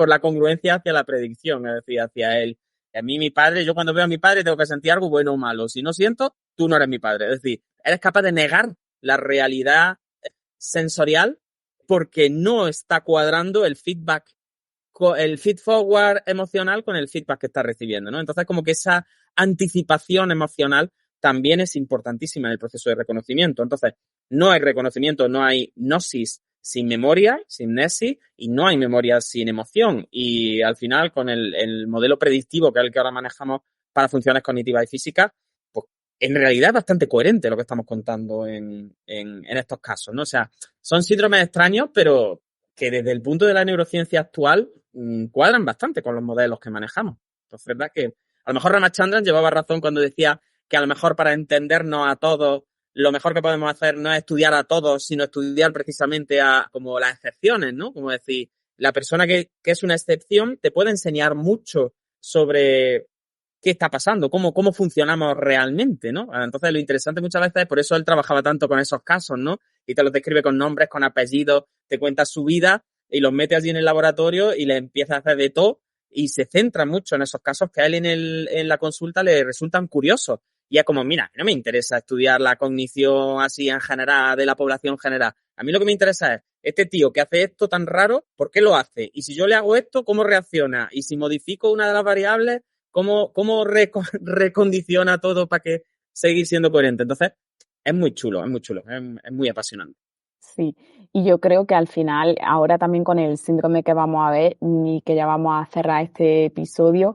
la congruencia hacia la predicción, es decir, hacia él. A mí, mi padre, yo cuando veo a mi padre tengo que sentir algo bueno o malo. Si no siento, tú no eres mi padre. Es decir, eres capaz de negar la realidad sensorial porque no está cuadrando el feedback, el feed forward emocional con el feedback que está recibiendo, ¿no? Entonces, como que esa anticipación emocional también es importantísima en el proceso de reconocimiento. Entonces, no hay reconocimiento, no hay gnosis sin memoria, sin mnesis, y no hay memoria sin emoción. Y al final, con el modelo predictivo, que es el que ahora manejamos para funciones cognitivas y físicas, pues en realidad es bastante coherente lo que estamos contando en estos casos, ¿no? O sea, son síndromes extraños, pero que desde el punto de la neurociencia actual cuadran bastante con los modelos que manejamos. Entonces, es verdad que a lo mejor Ramachandran llevaba razón cuando decía que a lo mejor para entendernos a todos, lo mejor que podemos hacer no es estudiar a todos, sino estudiar precisamente a como las excepciones, ¿no? Como decir, la persona que es una excepción te puede enseñar mucho sobre qué está pasando, cómo funcionamos realmente, ¿no? Entonces, lo interesante muchas veces, por eso él trabajaba tanto con esos casos, ¿no? Y te los describe con nombres, con apellidos, te cuenta su vida y los mete allí en el laboratorio y le empieza a hacer de todo y se centra mucho en esos casos que a él en la consulta le resultan curiosos. Y es como, mira, no me interesa estudiar la cognición así en general de la población general. A mí lo que me interesa es este tío que hace esto tan raro, ¿por qué lo hace? Y si yo le hago esto, ¿cómo reacciona? Y si modifico una de las variables, ¿cómo recondiciona todo para que seguir siendo coherente? Entonces, es muy chulo, es muy apasionante. Sí, y yo creo que al final, ahora también con el síndrome que vamos a ver y que ya vamos a cerrar este episodio,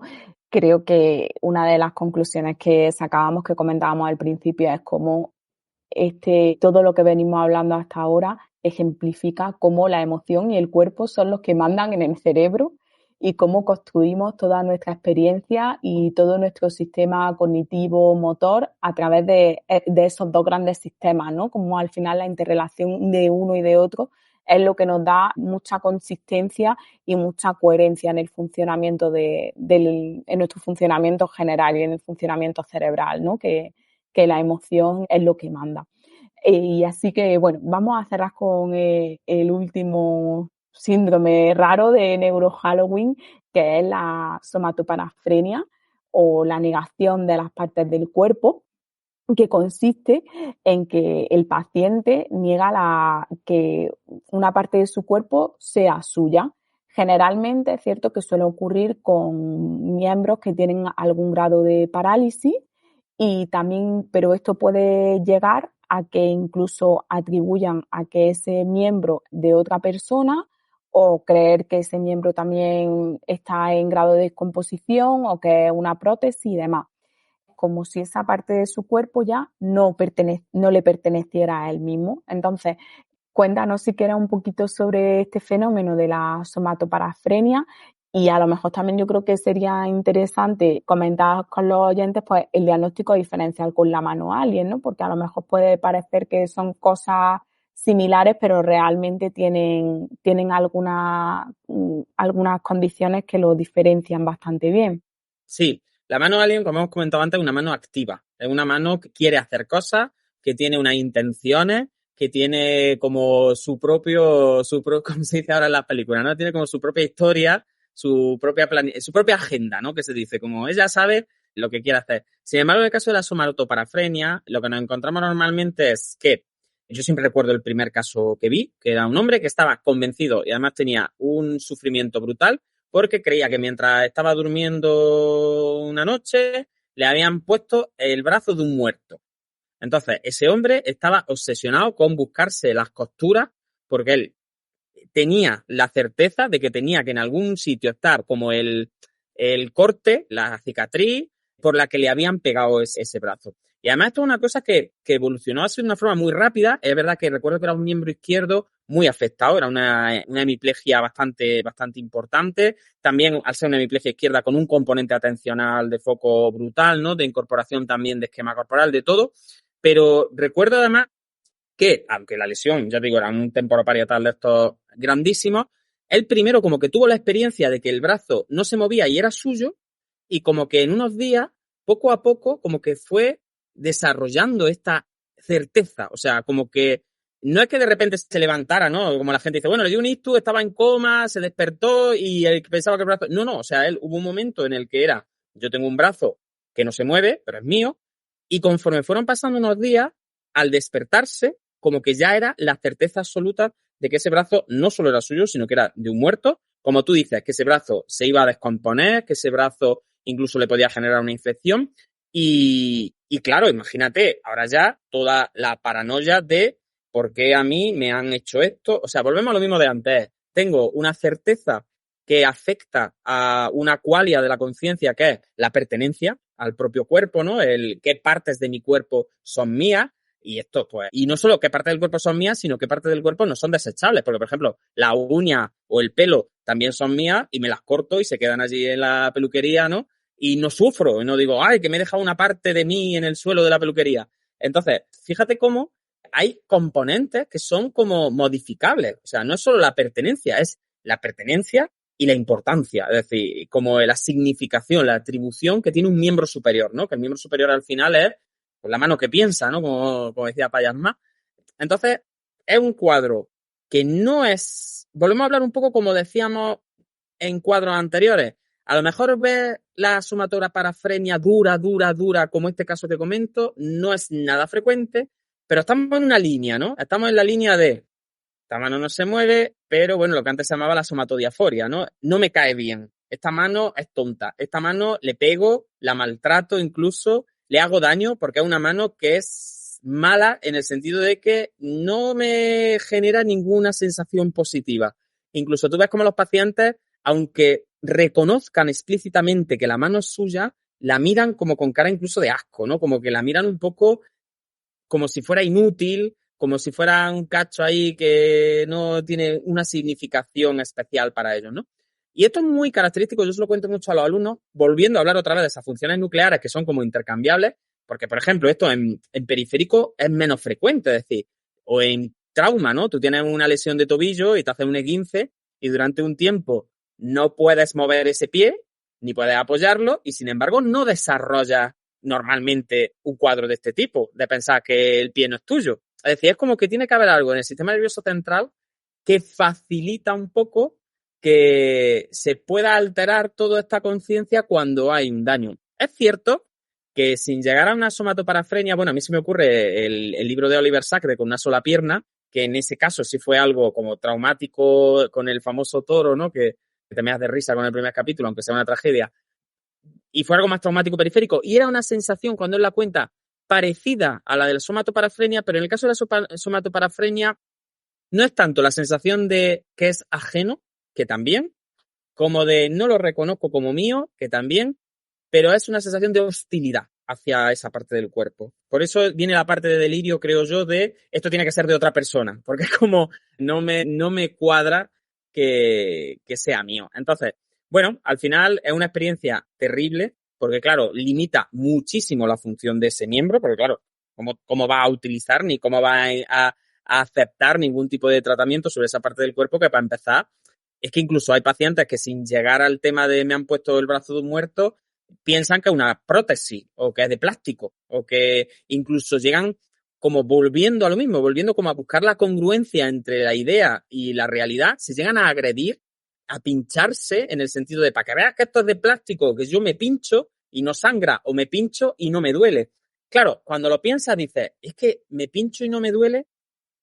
creo que una de las conclusiones que sacábamos, que comentábamos al principio, es cómo todo lo que venimos hablando hasta ahora ejemplifica cómo la emoción y el cuerpo son los que mandan en el cerebro y cómo construimos toda nuestra experiencia y todo nuestro sistema cognitivo motor a través de esos dos grandes sistemas, ¿no? Como al final la interrelación de uno y de otro es lo que nos da mucha consistencia y mucha coherencia en el funcionamiento en nuestro funcionamiento general y en el funcionamiento cerebral, ¿no? Que la emoción es lo que manda. Y así que, bueno, vamos a cerrar con el último síndrome raro de neurohalloween, que es la somatoparafrenia o la negación de las partes del cuerpo, que consiste en que el paciente niega que una parte de su cuerpo sea suya. Generalmente es cierto que suele ocurrir con miembros que tienen algún grado de parálisis y también, pero esto puede llegar a que incluso atribuyan a que ese miembro de otra persona o creer que ese miembro también está en grado de descomposición o que es una prótesis y demás. como si esa parte de su cuerpo ya no le perteneciera a él mismo. Entonces, cuéntanos si quieres un poquito sobre este fenómeno de la somatoparafrenia y a lo mejor también yo creo que sería interesante comentar con los oyentes pues el diagnóstico diferencial con la mano alien, ¿no? Porque a lo mejor puede parecer que son cosas similares, pero realmente tienen algunas condiciones que lo diferencian bastante bien. Sí, la mano alien, como hemos comentado antes, es una mano activa. Es una mano que quiere hacer cosas, que tiene unas intenciones, que tiene como como se dice ahora en las películas, ¿no? Tiene como su propia historia, su propia agenda, ¿no? Que se dice, como ella sabe lo que quiere hacer. Sin embargo, en el caso de la somatoparafrenia, lo que nos encontramos normalmente es que yo siempre recuerdo el primer caso que vi, que era un hombre que estaba convencido y además tenía un sufrimiento brutal porque creía que mientras estaba durmiendo una noche le habían puesto el brazo de un muerto. Entonces, ese hombre estaba obsesionado con buscarse las costuras porque él tenía la certeza de que tenía que en algún sitio estar como el corte, la cicatriz por la que le habían pegado ese brazo. Y además esto es una cosa que evolucionó así de una forma muy rápida. Es verdad que recuerdo que era un miembro izquierdo muy afectado, era una hemiplegia bastante importante. También al ser una hemiplegia izquierda con un componente atencional de foco brutal, ¿no? De incorporación también de esquema corporal, de todo. Pero recuerdo además que, aunque la lesión, ya digo, era un temporoparietal de estos grandísimos, él primero como que tuvo la experiencia de que el brazo no se movía y era suyo, y como que en unos días, poco a poco, como que fue desarrollando esta certeza. O sea, como que no es que de repente se levantara, ¿no? Como la gente dice, bueno, le dio un ictus, estaba en coma, se despertó y él pensaba que el brazo... No, o sea, él hubo un momento en el que era, yo tengo un brazo que no se mueve, pero es mío, y conforme fueron pasando unos días, al despertarse, como que ya era la certeza absoluta de que ese brazo no solo era suyo, sino que era de un muerto. Como tú dices, que ese brazo se iba a descomponer, que ese brazo incluso le podía generar una infección. Y claro, imagínate, ahora ya toda la paranoia de por qué a mí me han hecho esto. O sea, volvemos a lo mismo de antes. Tengo una certeza que afecta a una qualia de la conciencia, que es la pertenencia al propio cuerpo, ¿no? El qué partes de mi cuerpo son mías. Y esto, pues, y no solo qué partes del cuerpo son mías, sino qué partes del cuerpo no son desechables. Porque, por ejemplo, la uña o el pelo también son mías y me las corto y se quedan allí en la peluquería, ¿no? Y no sufro, y no digo, ay, que me he dejado una parte de mí en el suelo de la peluquería. Entonces, fíjate cómo hay componentes que son como modificables. O sea, no es solo la pertenencia, es la pertenencia y la importancia. Es decir, como la significación, la atribución que tiene un miembro superior, ¿no? Que el miembro superior al final es pues, la mano que piensa, ¿no? Como decía Payasma. Entonces, es un cuadro que no es... Volvemos a hablar un poco como decíamos en cuadros anteriores. A lo mejor ves la somatoparafrenia dura, como este caso que comento, no es nada frecuente, pero estamos en una línea, ¿no? Estamos en la línea de esta mano no se mueve, pero bueno, lo que antes se llamaba la somatodiaforia, ¿no? No me cae bien. Esta mano es tonta. Esta mano le pego, la maltrato incluso, le hago daño porque es una mano que es mala en el sentido de que no me genera ninguna sensación positiva. Incluso tú ves como los pacientes, aunque reconozcan explícitamente que la mano es suya, la miran como con cara incluso de asco, ¿no? Como que la miran un poco como si fuera inútil, como si fuera un cacho ahí que no tiene una significación especial para ellos, ¿no? Y esto es muy característico, yo se lo cuento mucho a los alumnos, volviendo a hablar otra vez de esas funciones nucleares que son como intercambiables, porque, por ejemplo, esto en periférico es menos frecuente, es decir, o en trauma, ¿no? Tú tienes una lesión de tobillo y te haces un esguince y durante un tiempo no puedes mover ese pie, ni puedes apoyarlo, y sin embargo no desarrollas normalmente un cuadro de este tipo, de pensar que el pie no es tuyo. Es decir, es como que tiene que haber algo en el sistema nervioso central que facilita un poco que se pueda alterar toda esta conciencia cuando hay un daño. Es cierto que sin llegar a una somatoparafrenia, bueno, a mí se me ocurre el libro de Oliver Sacre con una sola pierna, que en ese caso sí fue algo como traumático con el famoso toro, ¿no? Que te me das de risa con el primer capítulo, aunque sea una tragedia. Y fue algo más traumático periférico. Y era una sensación, cuando él la cuenta, parecida a la de la somatoparafrenia, pero en el caso de la somatoparafrenia no es tanto la sensación de que es ajeno, que también, como de no lo reconozco como mío, que también, pero es una sensación de hostilidad. hacia esa parte del cuerpo. Por eso viene la parte de delirio, creo yo, de esto tiene que ser de otra persona, porque es como no me cuadra que sea mío. Entonces, bueno, al final es una experiencia terrible, porque claro, limita muchísimo la función de ese miembro, porque claro, ¿cómo va a utilizar ni cómo va a aceptar ningún tipo de tratamiento sobre esa parte del cuerpo que para empezar es que incluso hay pacientes que sin llegar al tema de me han puesto el brazo de un muerto piensan que es una prótesis o que es de plástico o que incluso llegan como volviendo a lo mismo, volviendo como a buscar la congruencia entre la idea y la realidad, se llegan a agredir, a pincharse en el sentido de para que veas que esto es de plástico, que yo me pincho y no sangra o me pincho y no me duele. Claro, cuando lo piensas dices, es que me pincho y no me duele,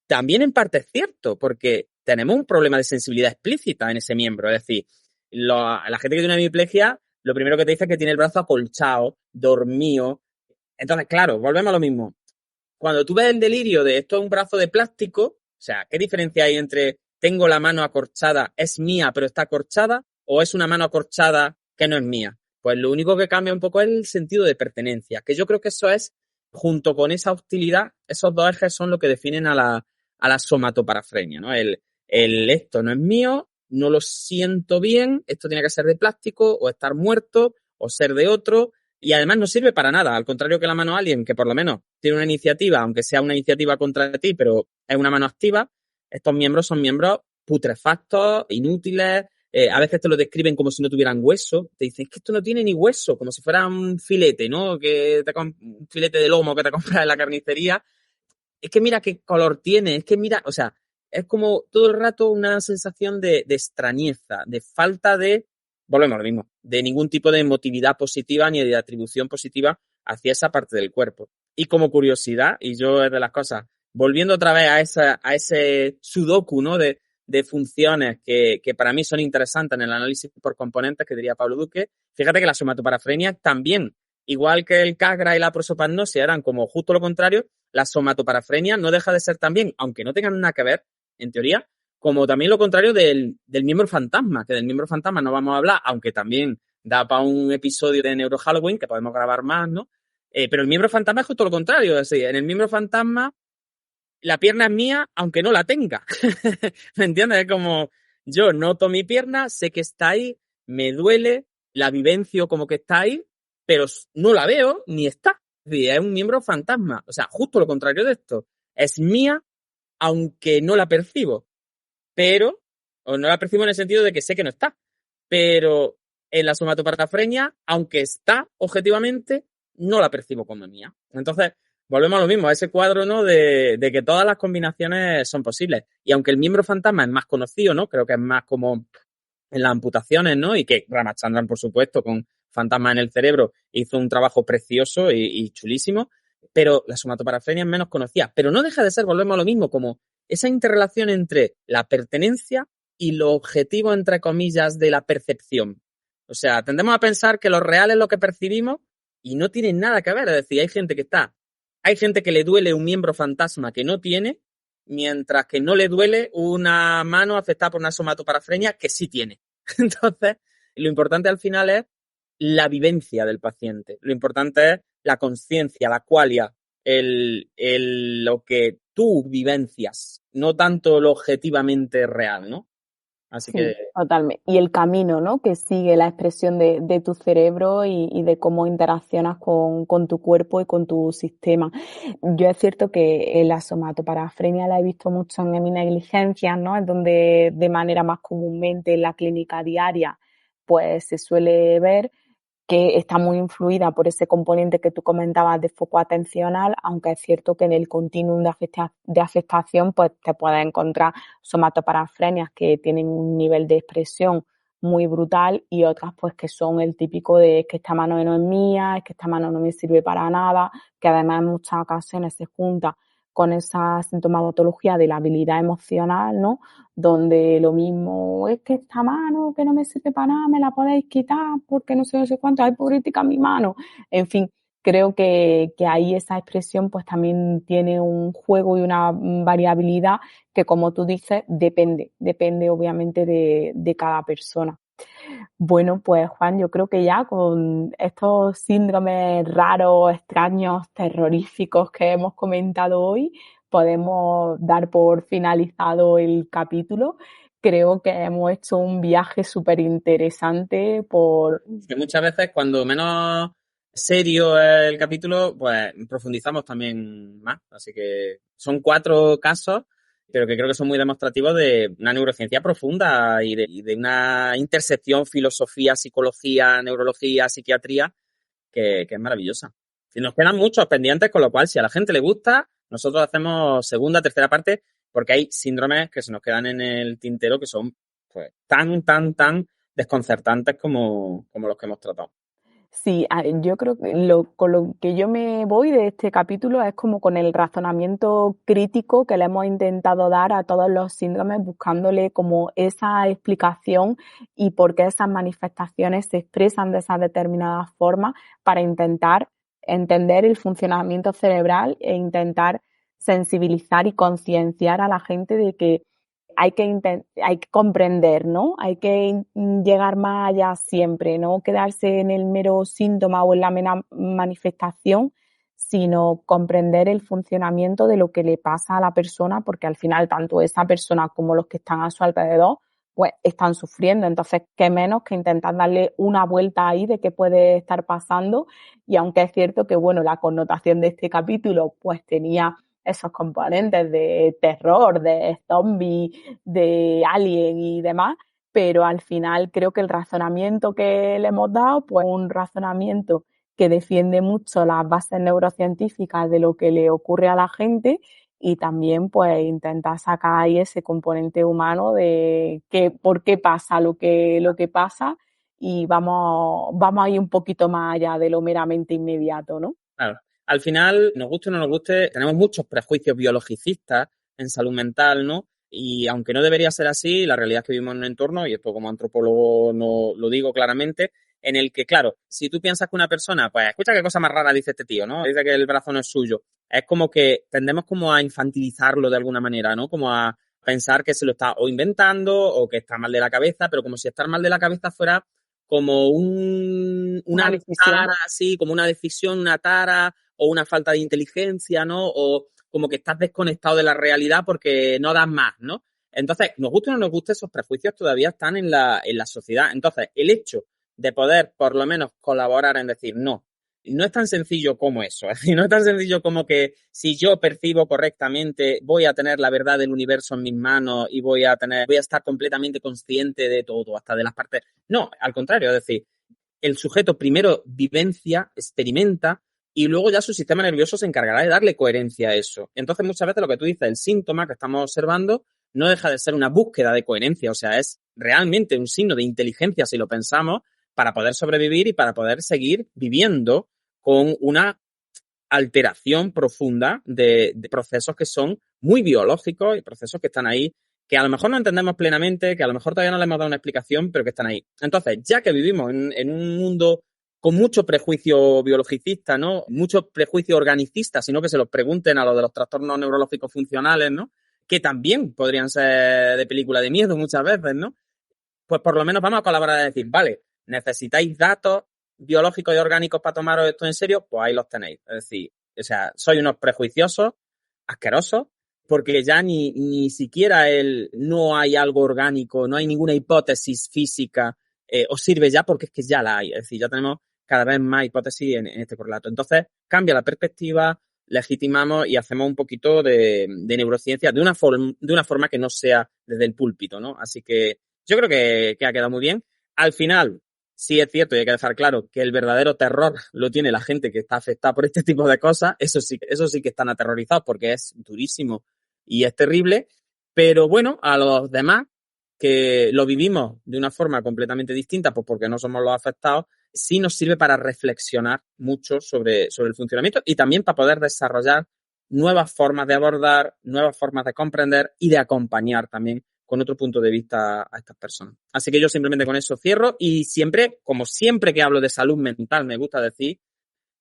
también en parte es cierto, porque tenemos un problema de sensibilidad explícita en ese miembro. Es decir, la gente que tiene una hemiplegia, lo primero que te dice es que tiene el brazo acolchado, dormido. Entonces, claro, volvemos a lo mismo. Cuando tú ves el delirio de esto es un brazo de plástico, o sea, ¿qué diferencia hay entre tengo la mano acorchada, es mía pero está acorchada, o es una mano acorchada que no es mía? Pues lo único que cambia un poco es el sentido de pertenencia, que yo creo que eso es, junto con esa hostilidad, esos dos ejes son lo que definen a la somatoparafrenia, ¿no? El esto no es mío, no lo siento bien, esto tiene que ser de plástico, o estar muerto, o ser de otro, y además no sirve para nada, al contrario que la mano alien, que por lo menos tiene una iniciativa, aunque sea una iniciativa contra ti, pero es una mano activa, estos miembros son miembros putrefactos, inútiles, a veces te lo describen como si no tuvieran hueso, te dicen, es que esto no tiene ni hueso, como si fuera un filete, ¿no? Un filete de lomo que te compras en la carnicería. Es que mira qué color tiene, es que mira, o sea, es como todo el rato una sensación de extrañeza, de falta de, volvemos a lo mismo, de ningún tipo de emotividad positiva ni de atribución positiva hacia esa parte del cuerpo. Y como curiosidad, y yo es de las cosas, volviendo otra vez a ese sudoku, ¿no? De funciones que para mí son interesantes en el análisis por componentes, que diría Pablo Duque, fíjate que la somatoparafrenia también, igual que el CAGRA y la prosopagnosia eran como justo lo contrario, la somatoparafrenia no deja de ser también, aunque no tengan nada que ver, en teoría, como también lo contrario del miembro fantasma, que del miembro fantasma no vamos a hablar, aunque también da para un episodio de Neuro Halloween, que podemos grabar más, ¿no? Pero el miembro fantasma es justo lo contrario, es decir, en el miembro fantasma la pierna es mía, aunque no la tenga. ¿Me entiendes? Es como, yo noto mi pierna, sé que está ahí, me duele, la vivencio como que está ahí, pero no la veo ni está. Es decir, es un miembro fantasma. O sea, justo lo contrario de esto. Es mía, aunque no la percibo. Pero, o no la percibo en el sentido de que sé que no está. Pero en la somatoparafrenia, aunque está objetivamente, no la percibo como mía. Entonces, volvemos a lo mismo, a ese cuadro, ¿no? De que todas las combinaciones son posibles. Y aunque el miembro fantasma es más conocido, ¿no? Creo que es más como en las amputaciones, ¿no? Y que Ramachandran, por supuesto, con Fantasma en el cerebro, hizo un trabajo precioso y chulísimo, pero la somatoparafrenia es menos conocida. Pero no deja de ser, volvemos a lo mismo, como esa interrelación entre la pertenencia y lo objetivo, entre comillas, de la percepción. O sea, tendemos a pensar que lo real es lo que percibimos y no tiene nada que ver. Es decir, hay gente que le duele un miembro fantasma que no tiene, mientras que no le duele una mano afectada por una somatoparafrenia que sí tiene. Entonces, lo importante al final es la vivencia del paciente. Lo importante es la conciencia, la qualia, lo que tú vivencias, no tanto lo objetivamente real, ¿no? Así Sí, que totalmente. Y el camino, ¿no? Que sigue la expresión de tu cerebro y de cómo interaccionas con tu cuerpo y con tu sistema. Yo es cierto que la somatoparafrenia la he visto mucho en heminegligencias, ¿no? Es donde de manera más comúnmente en la clínica diaria pues se suele ver, que está muy influida por ese componente que tú comentabas de foco atencional, aunque es cierto que en el continuum de afectación pues te puedes encontrar somatoparafrenias que tienen un nivel de expresión muy brutal y otras pues que son el típico de es que esta mano no es mía, es que esta mano no me sirve para nada, que además en muchas ocasiones se junta con esa sintomatología de la habilidad emocional, ¿no? Donde lo mismo, es que esta mano que no me sirve para nada, me la podéis quitar porque no sé cuánto, ay, pobrecita mi mano. En fin, creo que ahí esa expresión pues también tiene un juego y una variabilidad que, como tú dices, depende obviamente de cada persona. Bueno, pues Juan, yo creo que ya con estos síndromes raros, extraños, terroríficos que hemos comentado hoy, podemos dar por finalizado el capítulo. Creo que hemos hecho un viaje súper interesante por... Que muchas veces, cuando menos serio es el capítulo, pues profundizamos también más. Así que son 4 casos, pero que creo que son muy demostrativos de una neurociencia profunda y de una intersección filosofía, psicología, neurología, psiquiatría, que es maravillosa. Y nos quedan muchos pendientes, con lo cual, si a la gente le gusta, nosotros hacemos segunda, tercera parte, porque hay síndromes que se nos quedan en el tintero que son pues tan desconcertantes como los que hemos tratado. Sí, yo creo que con lo que yo me voy de este capítulo es como con el razonamiento crítico que le hemos intentado dar a todos los síndromes, buscándole como esa explicación y por qué esas manifestaciones se expresan de esa determinada forma para intentar entender el funcionamiento cerebral e intentar sensibilizar y concienciar a la gente de que hay que comprender, ¿no? Hay que llegar más allá siempre, no quedarse en el mero síntoma o en la mera manifestación, sino comprender el funcionamiento de lo que le pasa a la persona, porque al final tanto esa persona como los que están a su alrededor, pues están sufriendo. Entonces, qué menos que intentar darle una vuelta ahí de qué puede estar pasando. Y aunque es cierto que, bueno, la connotación de este capítulo, pues tenía esos componentes de terror, de zombie, de alien y demás, pero al final creo que el razonamiento que le hemos dado, pues un razonamiento que defiende mucho las bases neurocientíficas de lo que le ocurre a la gente y también pues intenta sacar ahí ese componente humano de que, por qué pasa lo que pasa y vamos a ir un poquito más allá de lo meramente inmediato, ¿no? Claro. Al final, nos guste o no nos guste, tenemos muchos prejuicios biologicistas en salud mental, ¿no? Y aunque no debería ser así, la realidad es que vivimos en un entorno, y esto como antropólogo no lo digo claramente, en el que, claro, si tú piensas que una persona, pues escucha qué cosa más rara dice este tío, ¿no? Dice que el brazo no es suyo. Es como que tendemos como a infantilizarlo de alguna manera, ¿no? Como a pensar que se lo está o inventando o que está mal de la cabeza, pero como si estar mal de la cabeza fuera como una decisión. tara, así, como una decisión, una tara o una falta de inteligencia, ¿no? O como que estás desconectado de la realidad porque no das más, ¿no? Entonces, nos guste o no nos guste, esos prejuicios todavía están en la sociedad. Entonces, el hecho de poder, por lo menos, colaborar en decir, no es tan sencillo como eso. Es decir, no es tan sencillo como que si yo percibo correctamente, voy a tener la verdad del universo en mis manos y voy a estar completamente consciente de todo, hasta de las partes. No, al contrario, es decir, el sujeto primero vivencia, experimenta, y luego ya su sistema nervioso se encargará de darle coherencia a eso. Entonces, muchas veces lo que tú dices, el síntoma que estamos observando, no deja de ser una búsqueda de coherencia, o sea, es realmente un signo de inteligencia, si lo pensamos, para poder sobrevivir y para poder seguir viviendo con una alteración profunda de procesos que son muy biológicos y procesos que están ahí, que a lo mejor no entendemos plenamente, que a lo mejor todavía no le hemos dado una explicación, pero que están ahí. Entonces, ya que vivimos en un mundo con mucho prejuicio biologicista, ¿no? Mucho prejuicio organicista, sino que se los pregunten a los de los trastornos neurológicos funcionales, ¿no? Que también podrían ser de película de miedo muchas veces, ¿no? Pues por lo menos vamos a colaborar a decir, vale, necesitáis datos biológicos y orgánicos para tomaros esto en serio, pues ahí los tenéis. Es decir, o sea, soy unos prejuiciosos, asquerosos, porque ya ni siquiera no hay algo orgánico, no hay ninguna hipótesis física, os sirve ya porque es que ya la hay. Es decir, ya tenemos cada vez más hipótesis en este correlato. Entonces, cambia la perspectiva, legitimamos y hacemos un poquito de neurociencia de una forma que no sea desde el púlpito, ¿no? Así que yo creo que ha quedado muy bien. Al final, sí es cierto y hay que dejar claro que el verdadero terror lo tiene la gente que está afectada por este tipo de cosas. Eso sí que están aterrorizados porque es durísimo y es terrible. Pero bueno, a los demás que lo vivimos de una forma completamente distinta, pues porque no somos los afectados, sí nos sirve para reflexionar mucho sobre el funcionamiento y también para poder desarrollar nuevas formas de abordar, nuevas formas de comprender y de acompañar también con otro punto de vista a estas personas. Así que yo simplemente con eso cierro y siempre, como siempre que hablo de salud mental, me gusta decir,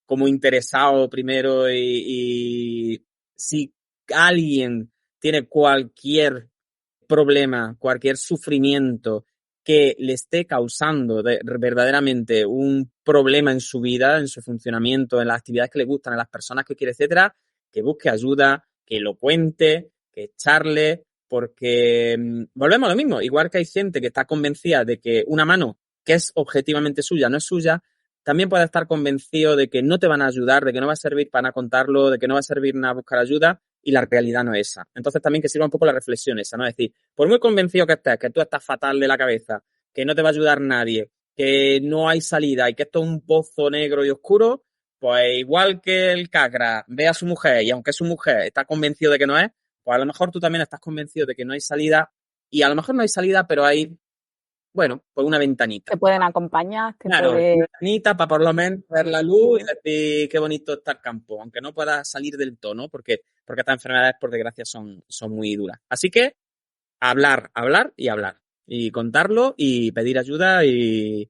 como interesado primero y si alguien tiene cualquier problema, cualquier sufrimiento que le esté causando verdaderamente un problema en su vida, en su funcionamiento, en las actividades que le gustan, en las personas que quiere, etcétera, que busque ayuda, que lo cuente, que charle, porque volvemos a lo mismo. Igual que hay gente que está convencida de que una mano que es objetivamente suya no es suya, también puede estar convencido de que no te van a ayudar, de que no va a servir para nada contarlo, de que no va a servir nada buscar ayuda, y la realidad no es esa. Entonces también que sirva un poco la reflexión esa, ¿no? Es decir, por muy convencido que estés, que tú estás fatal de la cabeza, que no te va a ayudar nadie, que no hay salida y que esto es un pozo negro y oscuro, pues igual que el cacra ve a su mujer y aunque su mujer está convencido de que no es, pues a lo mejor tú también estás convencido de que no hay salida, y a lo mejor no hay salida, pero hay, bueno, pues una ventanita. Te pueden acompañar, Claro, una ventanita para por lo menos ver la luz y decir qué bonito está el campo, aunque no puedas salir del tono, porque estas enfermedades, por desgracia, son muy duras. Así que hablar y contarlo y pedir ayuda, y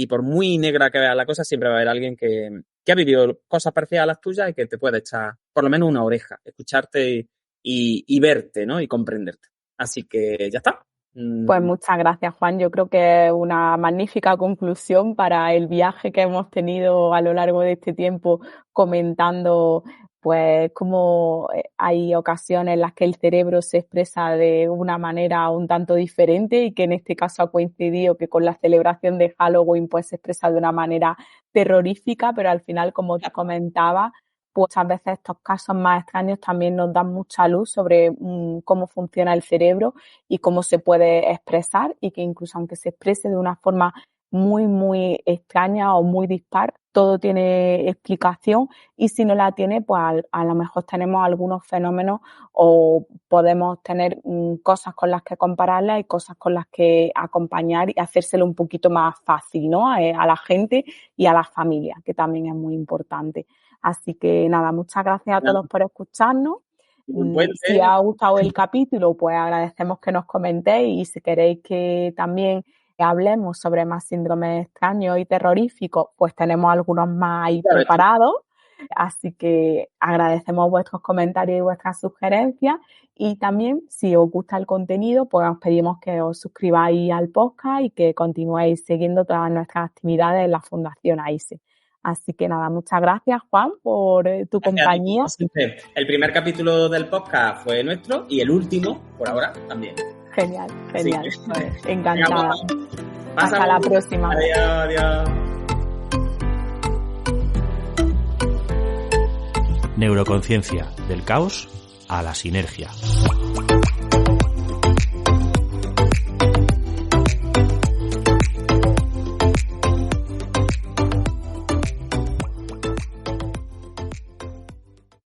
por muy negra que vea la cosa, siempre va a haber alguien que ha vivido cosas parecidas a las tuyas y que te puede echar por lo menos una oreja, escucharte y verte, ¿no? Y comprenderte. Así que ya está. Pues muchas gracias, Juan. Yo creo que es una magnífica conclusión para el viaje que hemos tenido a lo largo de este tiempo, comentando pues cómo hay ocasiones en las que el cerebro se expresa de una manera un tanto diferente, y que en este caso ha coincidido que con la celebración de Halloween pues se expresa de una manera terrorífica, pero al final, como te comentaba, pues muchas veces estos casos más extraños también nos dan mucha luz sobre cómo funciona el cerebro y cómo se puede expresar, y que incluso aunque se exprese de una forma muy, muy extraña o muy dispar, todo tiene explicación, y si no la tiene, pues a lo mejor tenemos algunos fenómenos o podemos tener cosas con las que compararlas y cosas con las que acompañar y hacérselo un poquito más fácil, ¿no? A la gente y a la familia, que también es muy importante. Así que nada, muchas gracias a todos por escucharnos. Si os ha gustado el capítulo, pues agradecemos que nos comentéis, y si queréis que también hablemos sobre más síndromes extraños y terroríficos, pues tenemos algunos más ahí preparados. Así que agradecemos vuestros comentarios y vuestras sugerencias, y también si os gusta el contenido, pues os pedimos que os suscribáis al podcast y que continuéis siguiendo todas nuestras actividades en la Fundación AISE. Así que nada, muchas gracias, Juan, por tu compañía. El primer capítulo del podcast fue nuestro y el último, por ahora, también. Genial. Sí. Pues, encantada. Hasta la próxima. Adiós. Neuroconciencia, del caos a la sinergia.